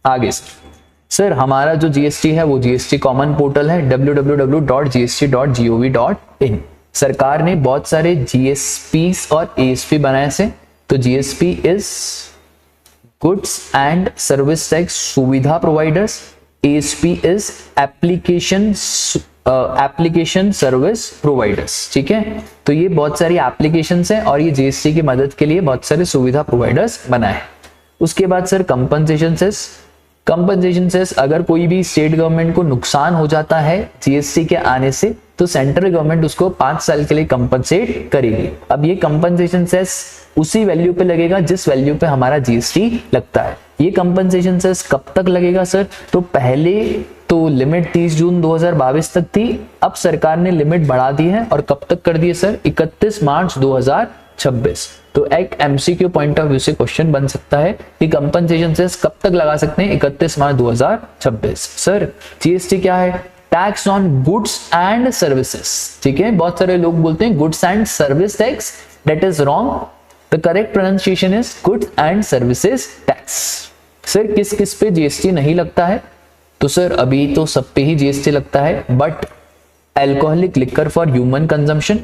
Speaker 1: आगे सर हमारा जो जीएसटी है वो जीएसटी कॉमन पोर्टल है www.gst.gov.in। सरकार ने बहुत सारे जीएसपी और एएसपी बनाए से, तो GSP is goods and service tax Suvidha providers, ASP is application service providers. ठीक है, तो ये बहुत सारी एप्लीकेशंस हैं और ये जीएसटी की मदद के लिए बहुत सारे सुविधा प्रोवाइडर्स बनाए। उसके बाद sir compensation cess. Compensation cess, अगर कोई भी स्टेट गवर्नमेंट को नुकसान हो जाता है जीएसटी के आने से तो सेंट्रल गवर्नमेंट उसको 5 साल के लिए कंपनसेट करेगी। अब ये कंपनसेशन सेस उसी वैल्यू पे लगेगा जिस वैल्यू पे हमारा जीएसटी लगता है। ये कंपनसेशन सेस कब तक लगेगा सर? तो पहले तो लिमिट 30 जून 2022 तक थी, अब सरकार ने लिमिट बढ़ा दी है और कब तक कर दी है सर? 31 मार्च 2026। तो एक एमसीक्यू पॉइंट ऑफ व्यू से क्वेश्चन बन सकता है कि कंपनसेशन सेस कब तक लगा सकते हैं? 31 मार्च 2026। सर जीएसटी क्या है? Tax on goods and services. ठीक है, बहुत सारे लोग बोलते हैं goods and service tax, that is wrong. The correct pronunciation is goods and services tax. Sir किस किस पे जीएसटी नहीं लगता है? तो सर अभी तो सब पे ही जीएसटी लगता है, but alcoholic liquor for human consumption,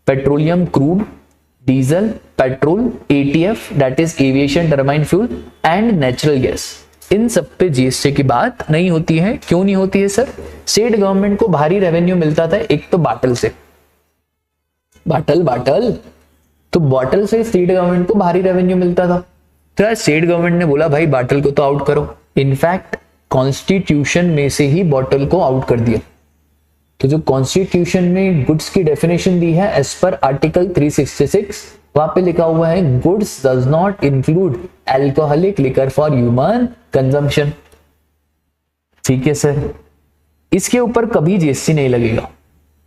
Speaker 1: petroleum crude, diesel, petrol, ATF that is aviation turbine fuel and natural gas, इन सब पे जीएसटी की बात नहीं होती है। क्यों नहीं होती है सर? स्टेट गवर्नमेंट को भारी रेवेन्यू मिलता था, एक तो बाटल से, बाटल तो बॉटल से स्टेट गवर्नमेंट को भारी रेवेन्यू मिलता था। तो स्टेट गवर्नमेंट ने बोला भाई बाटल को तो आउट करो। इनफैक्ट कॉन्स्टिट्यूशन में से ही बॉटल को आउट कर दिया। तो जो कॉन्स्टिट्यूशन में गुड्स की डेफिनेशन दी है एज पर आर्टिकल 366, वहां पे लिखा हुआ है goods does not include alcoholic liquor for human consumption. ठीक है सर, इसके ऊपर कभी जीएसटी नहीं लगेगा।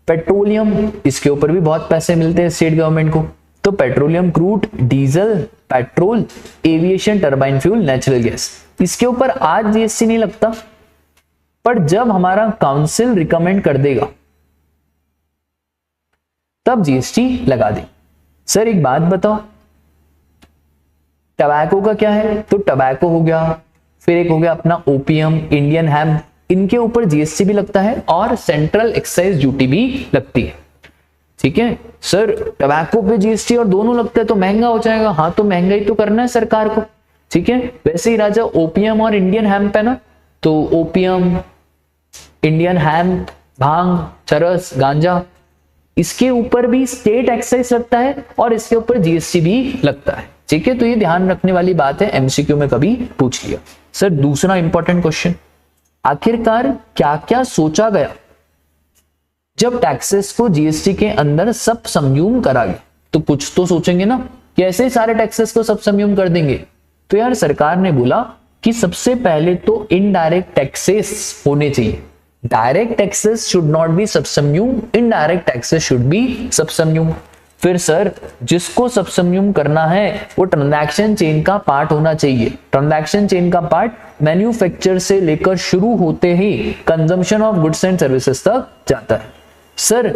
Speaker 1: पेट्रोलियम, इसके ऊपर भी बहुत पैसे मिलते हैं स्टेट गवर्नमेंट को, तो petroleum crude, diesel, petrol, aviation turbine fuel, natural gas, इसके ऊपर आज जीएसटी नहीं लगता, पर जब हमारा काउंसिल रिकमेंड कर देगा तब जीएसटी लगा दे। सर एक बात बताओ, टबैको का क्या है? तो टबैको हो गया, फिर एक हो गया अपना ओपीएम, इंडियन हैम्प, इनके ऊपर जीएसटी भी लगता है और सेंट्रल एक्साइज ड्यूटी भी लगती है। ठीक है सर, टबैको पे जीएसटी और दोनों लगता है तो महंगा हो जाएगा। हाँ, तो महंगाई तो करना है सरकार को। ठीक है, वैसे ही राजा ओपीएम और इंडियन हैम्प है ना, तो ओपीएम, इंडियन हैम्प, भांग, चरस, गांजा, इसके ऊपर भी स्टेट एक्साइज लगता है और इसके ऊपर जीएसटी भी लगता है। ठीक है, तो ये ध्यान रखने वाली बात है, एमसीक्यू में कभी पूछ लिया। सर दूसरा इंपॉर्टेंट क्वेश्चन, आखिरकार क्या क्या सोचा गया जब टैक्सेस को जीएसटी के अंदर सब सम्यूम करा गया? तो कुछ तो सोचेंगे ना कि ऐसे सारे टैक्सेस को सब सम्यूम कर देंगे। तो यार सरकार ने बोला कि सबसे पहले तो इनडायरेक्ट टैक्सेस होने चाहिए। Direct taxes should not be subsumed, indirect taxes should be subsumed. फिर सर जिसको सबसम्यूम करना है वो ट्रांजैक्शन चेन का पार्ट होना चाहिए। ट्रांजैक्शन चेन का पार्ट मैन्युफैक्चर से लेकर शुरू होते ही consumption of goods and services तक जाता है। सर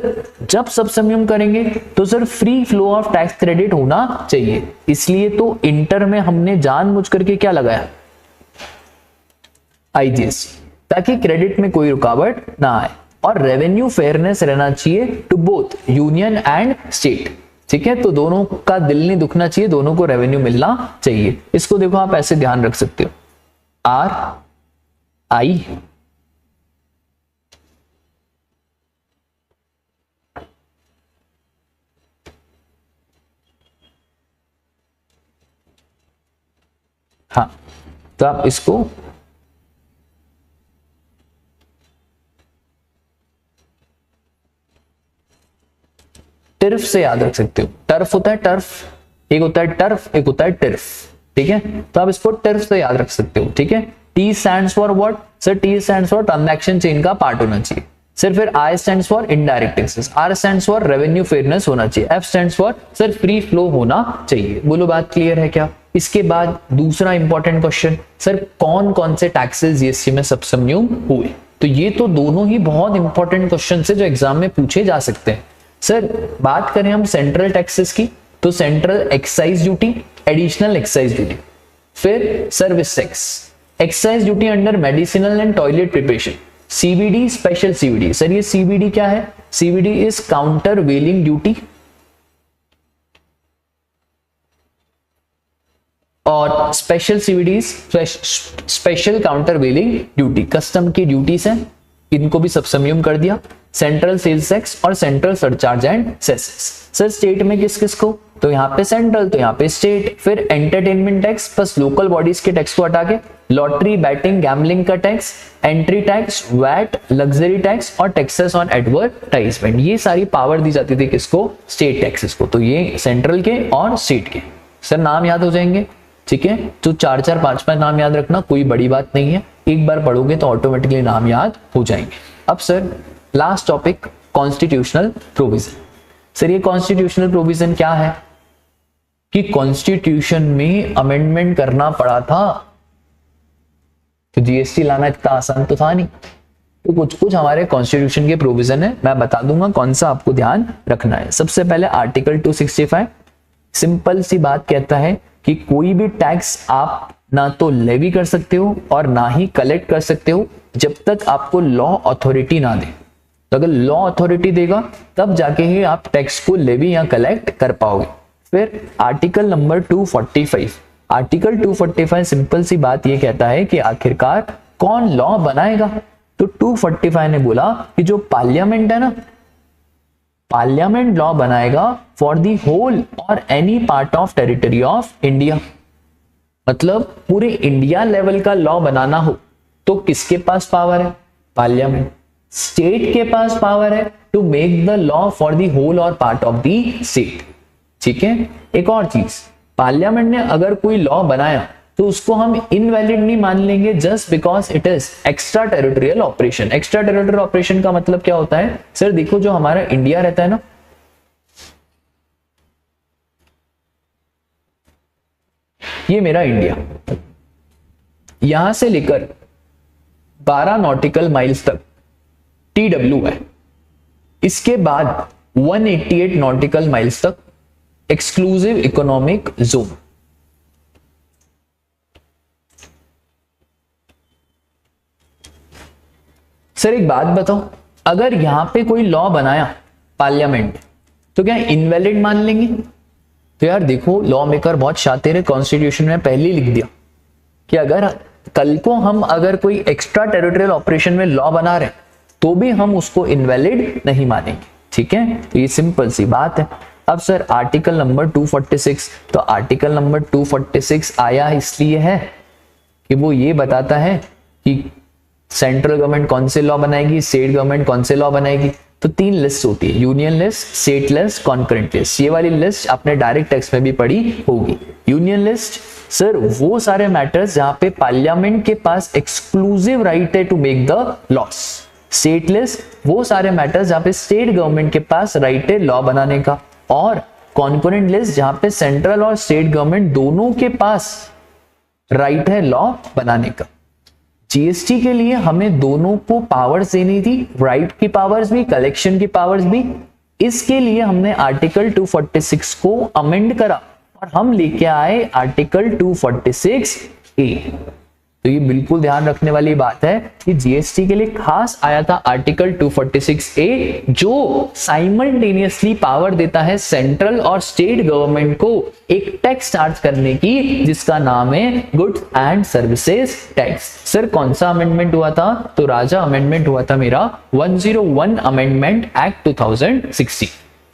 Speaker 1: जब सबसम्यूम करेंगे तो sir free flow of tax credit होना चाहिए, इसलिए तो इंटर में हमने जानबूझ करके क्या लगाया? आईजीएसटी, ताकि क्रेडिट में कोई रुकावट ना आए और रेवेन्यू फेयरनेस रहना चाहिए to both union and state. ठीक है, तो दोनों का दिल नहीं दुखना चाहिए, दोनों को रेवेन्यू मिलना चाहिए। इसको देखो आप ऐसे ध्यान रख सकते हो, आर आई हाँ, तो आप इसको टर्फ से याद रख सकते हो। टर्फ होता है टर्फ, एक होता है टर्फ, एक होता है टर्फ। ठीक है, तो आप इसको टर्फ से याद रख सकते हो। ठीक है, T stands for what? Sir T stands for transaction chain का पार्ट होना चाहिए। सर फिर I stands for indirect taxes, R stands for revenue fairness होना चाहिए, F stands for sir free flow होना चाहिए। बोलो बात क्लियर है क्या? इसके बाद दूसरा इंपॉर्टेंट क्वेश्चन, सर कौन कौन से टैक्सेस जीएसटी में सबसम्यूम हुए? तो ये तो दोनों ही बहुत इंपॉर्टेंट क्वेश्चन है जो एग्जाम में पूछे जा सकते हैं। सर बात करें हम सेंट्रल टैक्सेस की, तो central excise duty, additional excise duty, फिर service tax, excise duty under medicinal and toilet preparation, CBD, special CBD. Sir ये सीबीडी क्या है? CBD is countervailing duty. और special CVDs, special countervailing duty, custom की duties हैं, इनको भी subsumed कर दिया। सेंट्रल सेल्स टैक्स और central surcharge and cesses. Sir state में किस किस को, तो यहाँ पे सेंट्रल, तो यहाँ पे स्टेट। फिर एंटरटेनमेंट टैक्स बस लोकल बॉडीज के टैक्स को हटा के, लॉटरी, बैटिंग, गैम्बलिंग का tax, entry tax, VAT, luxury tax और टैक्सेस ऑन एडवर्टाइजमेंट, ये सारी पावर दी जाती थी किसको, स्टेट टैक्सेस को। तो ये सेंट्रल के और स्टेट के। सर नाम याद हो जाएंगे, ठीक है, तो 4-4, 5-5 नाम याद रखना, कोई बड़ी बात नहीं है, एक बार पढ़ोगे तो ऑटोमेटिकली नाम याद हो जाएंगे। अब sir last topic, constitutional provision. Sir ये कॉन्स्टिट्यूशनल प्रोविजन क्या है कि कॉन्स्टिट्यूशन में अमेंडमेंट करना पड़ा था, तो जीएसटी लाना इतना आसान तो था नहीं, तो कुछ कुछ हमारे कॉन्स्टिट्यूशन के प्रोविजन है, मैं बता दूंगा कौन सा आपको ध्यान रखना है। सबसे पहले आर्टिकल 265 सिंपल सी बात कहता है कि कोई भी टैक्स आप ना तो लेवी कर सकते हो और ना ही कलेक्ट कर सकते हो जब तक आपको लॉ अथॉरिटी ना दे। तो अगर लॉ अथॉरिटी देगा तब जाके ही आप टैक्स को लेवी या कलेक्ट कर पाओगे। फिर आर्टिकल नंबर 245, आर्टिकल 245 सिंपल सी बात ये कहता है कि आखिरकार कौन लॉ बनाएगा। तो 245 ने बोला कि जो पार्लियामेंट है ना, पार्लियामेंट लॉ बनाएगा for the whole or any part of territory of India. मतलब पूरे इंडिया लेवल का लॉ बनाना हो तो किसके पास पावर है, पार्लियामेंट। स्टेट के पास पावर है to make the law for the whole or part of the state, ठीक है। एक और चीज, पार्लियामेंट ने अगर कोई लॉ बनाया तो उसको हम इनवैलिड नहीं मान लेंगे just because it is extra territorial operation. Extra territorial operation का मतलब क्या होता है, सर देखो जो हमारा इंडिया रहता है ना, ये मेरा इंडिया, यहां से लेकर 12 नॉटिकल माइल्स तक TW है, इसके बाद 188 नॉटिकल माइल्स तक एक्सक्लूसिव इकोनॉमिक जोन। सर एक बात बताओ, अगर यहां पे कोई लॉ बनाया पार्लियामेंट तो क्या इनवैलिड मान लेंगे? तो यार देखो लॉ मेकर बहुत शातिर है, कॉन्स्टिट्यूशन में पहले ही लिख दिया कि अगर कल को हम अगर कोई एक्स्ट्रा टेरिटोरियल ऑपरेशन में लॉ बना रहे तो भी हम उसको इनवैलिड नहीं मानेंगे, ठीक है। तो ये सिंपल सी बात है। अब सर आर्टिकल नंबर 246, तो आर्टिकल नंबर 246 आया इसलिए है कि वो ये बताता है कि सेंट्रल गवर्नमेंट कौन से लॉ बनाएगी, स्टेट गवर्नमेंट कौन से लॉ बनाएगी। तो 3 लिस्ट होती है, union list, state list, concurrent list. ये वाली लिस्ट आपने डायरेक्ट टैक्स में भी पढ़ी होगी। यूनियन लिस्ट सर वो सारे मैटर्स जहां पे पार्लियामेंट के पास एक्सक्लूसिव राइट है to make the laws. State list वो सारे मैटर्स जहां पे स्टेट गवर्नमेंट के पास राइट है लॉ बनाने का। और कॉन्करेंट लिस्ट जहां पे सेंट्रल और स्टेट गवर्नमेंट दोनों के पास राइट है लॉ बनाने का। जीएसटी के लिए हमें दोनों को पावर्स देनी थी, राइट की पावर्स भी, कलेक्शन की पावर्स भी। इसके लिए हमने आर्टिकल 246 को अमेंड करा और हम लेके आए आर्टिकल 246A। तो ये बिल्कुल ध्यान रखने वाली बात है कि जीएसटी के लिए खास आया था आर्टिकल 246A, जो साइमल्टेनियसली पावर देता है सेंट्रल और स्टेट गवर्नमेंट को एक टैक्स चार्ज करने की, जिसका नाम है goods and services tax. Sir कौन सा अमेंडमेंट हुआ था? तो राजा अमेंडमेंट हुआ था मेरा 101 अमेंडमेंट एक्ट 2016,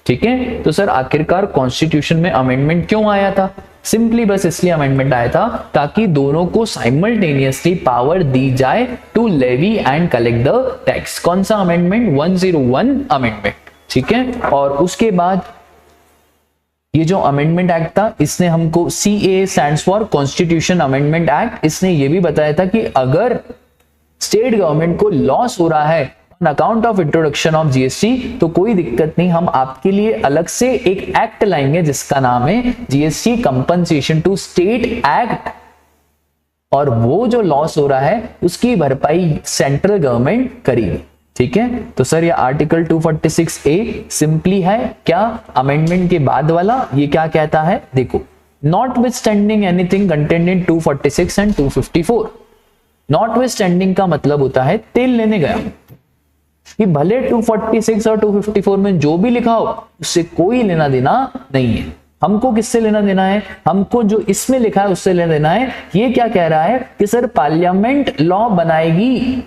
Speaker 1: ठीक है। तो सर आखिरकार कॉन्स्टिट्यूशन में अमेंडमेंट क्यों आया था? सिंपली बस इसलिए अमेंडमेंट आया था ताकि दोनों को साइमल्टेनियसली पावर दी जाए to levy and collect the tax. कौन सा अमेंडमेंट? 101 अमेंडमेंट, ठीक है। और उसके बाद ये जो अमेंडमेंट एक्ट था, इसने हमको CAA stands for constitution amendment act, इसने ये भी बताया था कि अगर स्टेट गवर्नमेंट को लॉस हो रहा है account of introduction of GST तो कोई दिक्कत नहीं, हम आपके लिए अलग से एक एक्ट लाएंगे जिसका नाम है GST compensation to state act, और वो जो लॉस हो रहा है उसकी भरपाई सेंट्रल गवर्नमेंट करेगी, ठीक है। तो सर ये आर्टिकल 246A सिंपली है क्या, अमेंडमेंट के बाद वाला। ये क्या कहता है देखो, notwithstanding anything contained in 246 and 254। Notwithstanding का मतलब होता है तेल लेने गया कि भले 246 और 254 में जो भी लिखा हो उससे कोई लेना देना नहीं है, हमको किससे लेना देना है, हमको जो इसमें लिखा है उससे लेना देना है। ये क्या कह रहा है कि सर पार्लियामेंट लॉ बनाएगी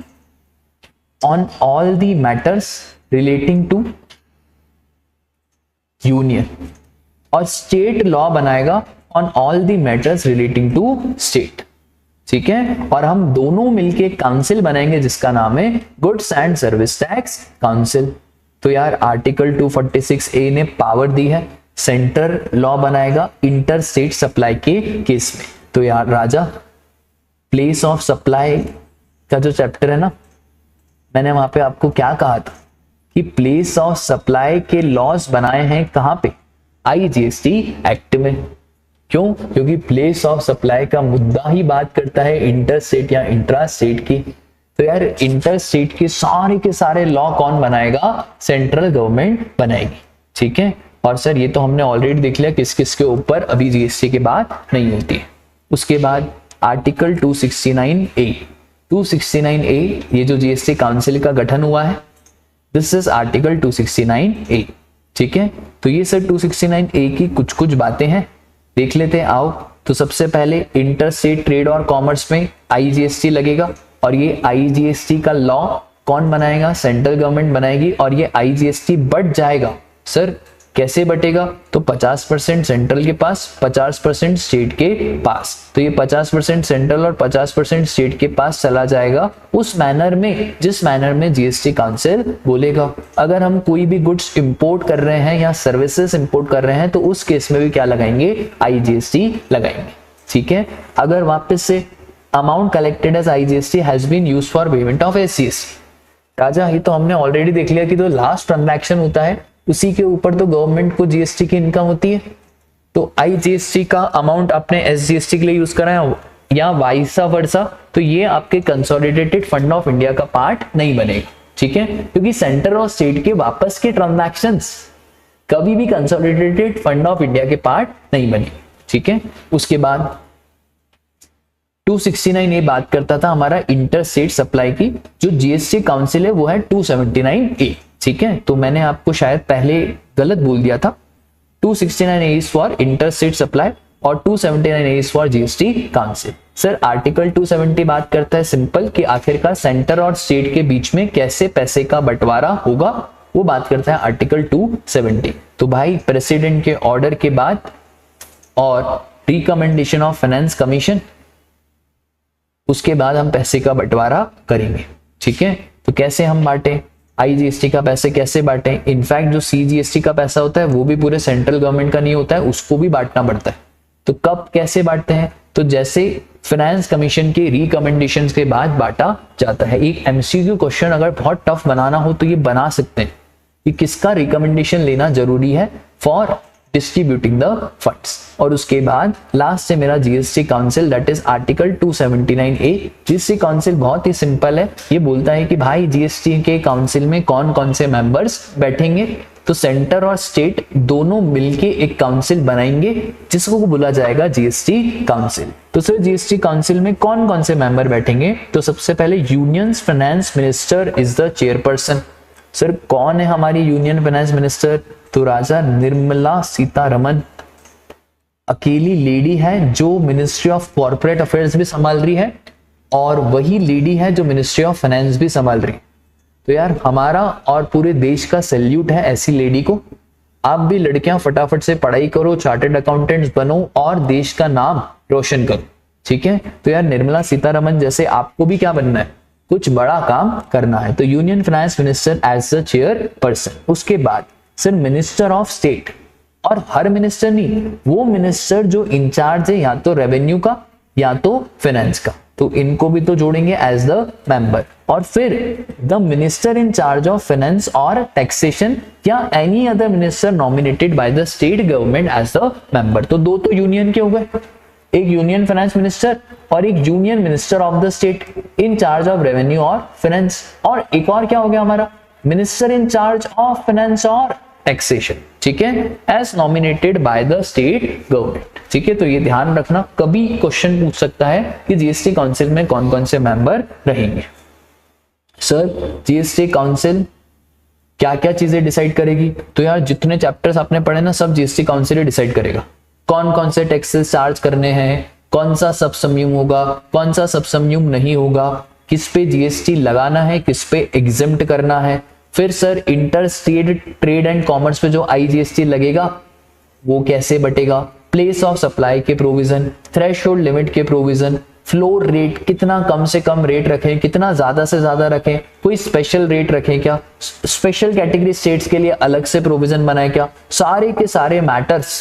Speaker 1: on all the matters relating to union, और स्टेट लॉ बनाएगा on all the matters relating to state. ठीक है, और हम दोनों मिलके काउंसिल बनाएंगे जिसका नाम है goods and service tax council. तो यार आर्टिकल 246A ने पावर दी है, सेंटर लॉ बनाएगा इंटर स्टेट सप्लाई के केस में। तो यार राजा, प्लेस ऑफ सप्लाई का जो चैप्टर है ना, मैंने वहां पे आपको क्या कहा था कि प्लेस ऑफ सप्लाई के लॉज बनाए हैं कहां पे, IGST एक्ट में। क्यों? क्योंकि प्लेस ऑफ सप्लाई का मुद्दा ही बात करता है इंटर स्टेट या इंट्रा स्टेट की। तो यार इंटर स्टेट के सारे लॉ कौन बनाएगा, सेंट्रल गवर्नमेंट बनाएगी। ठीक है, और सर ये तो हमने ऑलरेडी देख लिया किस किस के ऊपर अभी जीएसटी के बाद नहीं होती है। उसके बाद आर्टिकल 269A, 269A ये जो जीएसटी काउंसिल का गठन हुआ है, दिस इज आर्टिकल 269A। ठीक है, तो ये सर 269A की कुछ कुछ बातें हैं, देख लेते हैं आओ। तो सबसे पहले इंटर स्टेट ट्रेड और कॉमर्स में IGST लगेगा, और ये IGST का लॉ कौन बनाएगा, सेंट्रल गवर्नमेंट बनाएगी, और ये IGST बढ़ जाएगा। सर कैसे बटेगा, तो 50% सेंट्रल के पास, 50% स्टेट के पास। तो ये 50% सेंट्रल और 50% स्टेट के पास चला जाएगा उस मैनर में जिस मैनर में जीएसटी काउंसिल बोलेगा। अगर हम कोई भी गुड्स इंपोर्ट कर रहे हैं या सर्विसेज इंपोर्ट कर रहे हैं तो उस केस में भी क्या लगाएंगे, IGST लगाएंगे। ठीक है, अगर वापस से amount collected as IGST has been used for payment of SCST, राजा ये तो हमने ऑलरेडी देख लिया कि जो लास्ट ट्रांजैक्शन होता है उसी के ऊपर तो गवर्नमेंट को जीएसटी की इनकम होती है। तो IGST का अमाउंट आपने SGST के लिए यूज करा है या वाइसा वर्सा, तो ये आपके कंसोलिडेटेड फंड ऑफ इंडिया का पार्ट नहीं बनेगा। ठीक है, क्योंकि सेंटर और स्टेट के वापस के ट्रांजैक्शंस कभी भी कंसोलिडेटेड फंड ऑफ इंडिया के पार्ट नहीं बने। ठीक है, उसके बाद 269A बात करता था हमारा इंटर स्टेट सप्लाई की, जो जीएसटी काउंसिल है वो है 279A। ठीक है, तो मैंने आपको शायद पहले गलत बोल दिया था, 269A is for inter state supply और 279A is for GST council. Sir article 270 बात करता है सिंपल कि आखिरकार सेंटर और स्टेट के बीच में कैसे पैसे का बंटवारा होगा, वो बात करता है आर्टिकल 270। तो भाई प्रेसिडेंट के ऑर्डर के बाद और रिकमेंडेशन ऑफ फाइनेंस कमीशन, उसके बाद हम पैसे का बंटवारा करेंगे। ठीक है, तो कैसे हम बांटे, IGST का पैसे कैसे बांटे, इनफैक्ट जो CGST का पैसा होता है वो भी पूरे सेंट्रल गवर्नमेंट का नहीं होता है, उसको भी बांटना पड़ता है। तो कब कैसे बांटते हैं, तो जैसे फाइनेंस कमीशन के रिकमेंडेशन के बाद बांटा जाता है। एक MCQ क्वेश्चन अगर बहुत टफ बनाना हो तो ये बना सकते हैं कि किसका रिकमेंडेशन लेना जरूरी है फॉर डिस्ट्रीब्यूटिंग द फंड्स। और उसके बाद लास्ट से मेरा GST council that is article 279A। GST council बहुत ही सिंपल है, ये बोलता है कि भाई जीएसटी के काउंसिल में कौन कौन से मेंबर्स बैठेंगे, तो सेंटर और स्टेट दोनों मिलके एक काउंसिल बनाएंगे जिसको बोला जाएगा जीएसटी काउंसिल। तो सर जीएसटी काउंसिल में कौन कौन से मेंबर बैठेंगे, तो सबसे पहले union finance minister is the chairperson. Sir कौन है हमारी यूनियन फाइनेंस मिनिस्टर, तो राजा निर्मला सीतारमन अकेली लेडी है जो मिनिस्ट्री ऑफ कॉर्पोरेट अफेयर्स भी संभाल रही है और वही लेडी है जो मिनिस्ट्री ऑफ फाइनेंस भी संभाल रही है। तो यार हमारा और पूरे देश का सैल्यूट है ऐसी लेडी को। आप भी लड़कियां फटाफट से पढ़ाई करो, चार्टर्ड अकाउंटेंट्स बनो और देश का नाम रोशन करो। ठीक है, तो यार निर्मला सीतारमन जैसे आपको भी क्या बनना है, कुछ बड़ा काम करना है। तो union finance minister as the chairperson. उसके बाद सर मिनिस्टर ऑफ स्टेट, और हर मिनिस्टर नहीं, वो मिनिस्टर जो इंचार्ज है या तो रेवेन्यू का या तो फाइनेंस का, तो इनको भी तो जोड़ेंगे एज द मेंबर। और फिर the minister in charge of finance और टैक्सेशन या any other minister nominated by the state government as the member. तो दो तो यूनियन के हो गए, एक यूनियन फाइनेंस मिनिस्टर और एक union minister of the state in charge of revenue और फाइनेंस। और एक और क्या हो गया हमारा, minister in charge of finance और टैक्सेशन। ठीक है, as nominated by the state government. ठीक है, तो ये ध्यान रखना, कभी क्वेश्चन पूछ सकता है कि जीएसटी काउंसिल में कौन कौन से मेंबर रहेंगे। सर जीएसटी काउंसिल क्या क्या चीजें डिसाइड करेगी? तो यार जितने चैप्टर्स आपने पढ़े ना, सब जीएसटी काउंसिल ही डिसाइड करेगा। कौन कौन से टैक्सेस चार्ज करने हैं, कौन सा सबसम्यूम होगा, कौन सा सबसम्यूम नहीं होगा, किस पे जीएसटी लगाना है, किस पे एग्जेम्प्ट करना है। फिर sir inter state trade and commerce पे जो आईजीएसटी लगेगा वो कैसे बटेगा, प्लेस ऑफ सप्लाई के प्रोविजन, थ्रेशोल्ड लिमिट के प्रोविजन, फ्लोर रेट कितना कम से कम रेट रखें, कितना ज्यादा से ज्यादा रखें, कोई स्पेशल रेट रखें क्या, स्पेशल कैटेगरी स्टेट्स के लिए अलग से प्रोविजन बनाए क्या, सारे के सारे मैटर्स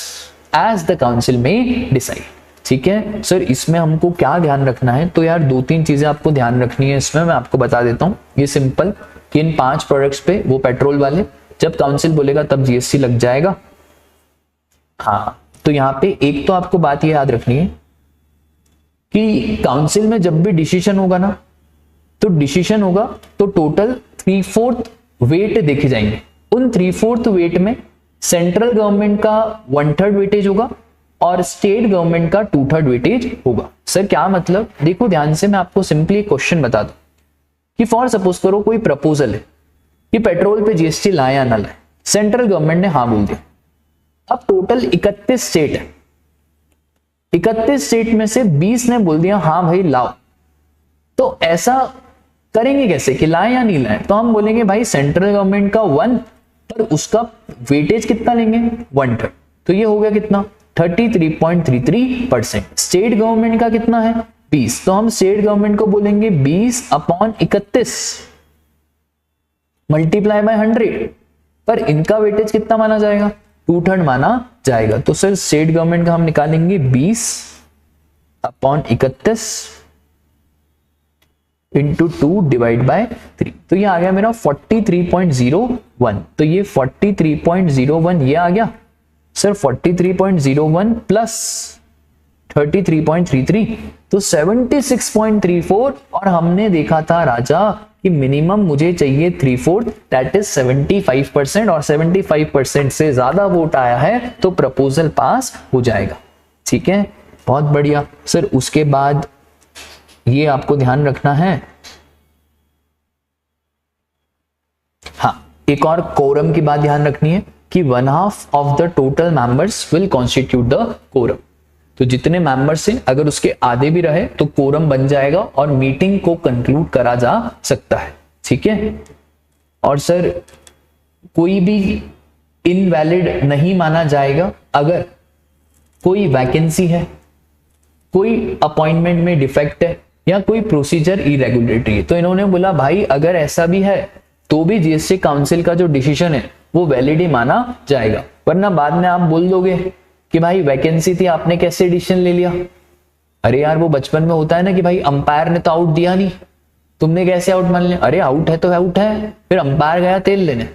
Speaker 1: एज द काउंसिल में डिसाइड। ठीक है सर, इसमें हमको क्या ध्यान रखना है? तो यार 2-3 चीजें आपको ध्यान रखनी है इसमें, मैं आपको बता देता हूँ। ये सिंपल कि इन 5 प्रोडक्ट्स पे, वो पेट्रोल वाले, जब काउंसिल बोलेगा तब जीएसटी लग जाएगा। हाँ, तो यहाँ पे एक तो आपको बात ये याद रखनी है कि काउंसिल में जब भी डिसीजन होगा ना, तो डिसीजन होगा तो टोटल 3/4 वेट देखे जाएंगे। उन 3/4 वेट में सेंट्रल गवर्नमेंट का 1/3 वेटेज होगा और स्टेट गवर्नमेंट का 2/3 वेटेज होगा। सर क्या मतलब? देखो ध्यान से, मैं आपको सिंपली क्वेश्चन बता दूं कि फॉर सपोज करो कोई प्रपोजल है कि पेट्रोल पे जीएसटी लाए या ना लाए, सेंट्रल गवर्नमेंट ने हाँ बोल दिया। अब टोटल 31 स्टेट है, 31 स्टेट में से 20 ने बोल दिया हाँ भाई लाओ। तो ऐसा करेंगे कैसे कि लाए या नहीं लाए? तो हम बोलेंगे भाई सेंट्रल गवर्नमेंट का 1, पर उसका वेटेज कितना लेंगे? 1/3। तो ये हो गया कितना? 33.33%। स्टेट गवर्नमेंट का कितना है? 20। तो हम स्टेट गवर्नमेंट को बोलेंगे 20/31 मल्टीप्लाई बाय 100, पर इनका वेटेज कितना माना जाएगा? 2/3 माना जाएगा। तो सर स्टेट गवर्नमेंट का हम निकालेंगे 20/31 इंटू 2 डिवाइड बाय 3। तो ये आ गया मेरा 43.01। तो ये 43.01 ये आ गया सर, 43.01 प्लस 33.33 तो 76.34। और हमने देखा था राजा कि मिनिमम मुझे चाहिए 3/4, दैट इज 75%, और 75% से ज्यादा वोट आया है तो प्रपोजल पास हो जाएगा। ठीक है, बहुत बढ़िया सर। उसके बाद ये आपको ध्यान रखना है, हाँ एक और कोरम की बात ध्यान रखनी है कि 1/2 of the total members will constitute the quorum. तो जितने मेंबर्स हैं अगर उसके आधे भी रहे तो कोरम बन जाएगा और मीटिंग को कंक्लूड करा जा सकता है। ठीक है, और सर कोई भी इनवैलिड नहीं माना जाएगा अगर कोई वैकेंसी है, कोई अपॉइंटमेंट में डिफेक्ट है या कोई प्रोसीजर इरेगुलेटरी है। तो इन्होंने बोला भाई अगर ऐसा भी है तो भी जीएसटी काउंसिल का जो डिसीजन है वो वैलिड ही माना जाएगा, वरना बाद में आप बोल दोगे कि भाई वैकेंसी थी आपने कैसे डिसीजन ले लिया। अरे यार वो बचपन में होता है ना कि भाई अंपायर ने तो आउट दिया नहीं, तुमने कैसे आउट मान लिया? अरे आउट है तो आउट है, फिर अंपायर गया तेल लेने।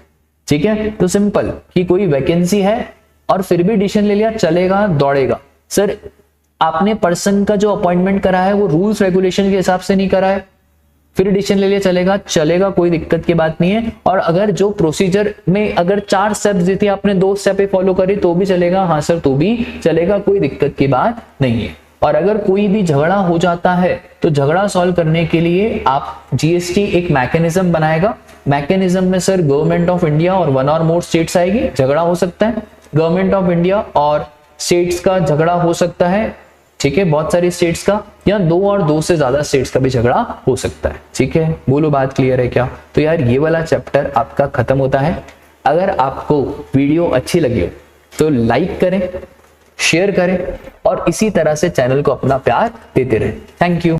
Speaker 1: ठीक है, तो सिंपल कि कोई वैकेंसी है और फिर भी डिसीजन ले लिया, चलेगा दौड़ेगा। सर आपने पर्सन का जो अपॉइंटमेंट करा है वो रूल्स रेगुलेशन के हिसाब से नहीं करा है, फिर डिसीजन ले लिया, चलेगा चलेगा, कोई दिक्कत की बात नहीं है। और अगर जो प्रोसीजर में अगर 4 स्टेप्स दी थी आपने 2 स्टेप ही फॉलो करी तो भी चलेगा, हाँ सर तो भी चलेगा, कोई दिक्कत की बात नहीं है। और अगर कोई भी झगड़ा हो जाता है तो झगड़ा सॉल्व करने के लिए आप जीएसटी एक मैकेनिज्म बनाएगा। मैकेनिज्म में सर गवर्नमेंट ऑफ इंडिया और 1 और मोर स्टेट्स आएगी, झगड़ा हो सकता है। गवर्नमेंट ऑफ इंडिया और स्टेट्स का झगड़ा हो सकता है, ठीक है, बहुत सारी स्टेट्स का, या 2 और 2 से ज्यादा स्टेट्स का भी झगड़ा हो सकता है। ठीक है, बोलो बात क्लियर है क्या? तो यार ये वाला चैप्टर आपका खत्म होता है। अगर आपको वीडियो अच्छी लगी हो तो लाइक करें, शेयर करें और इसी तरह से चैनल को अपना प्यार देते रहें। Thank you.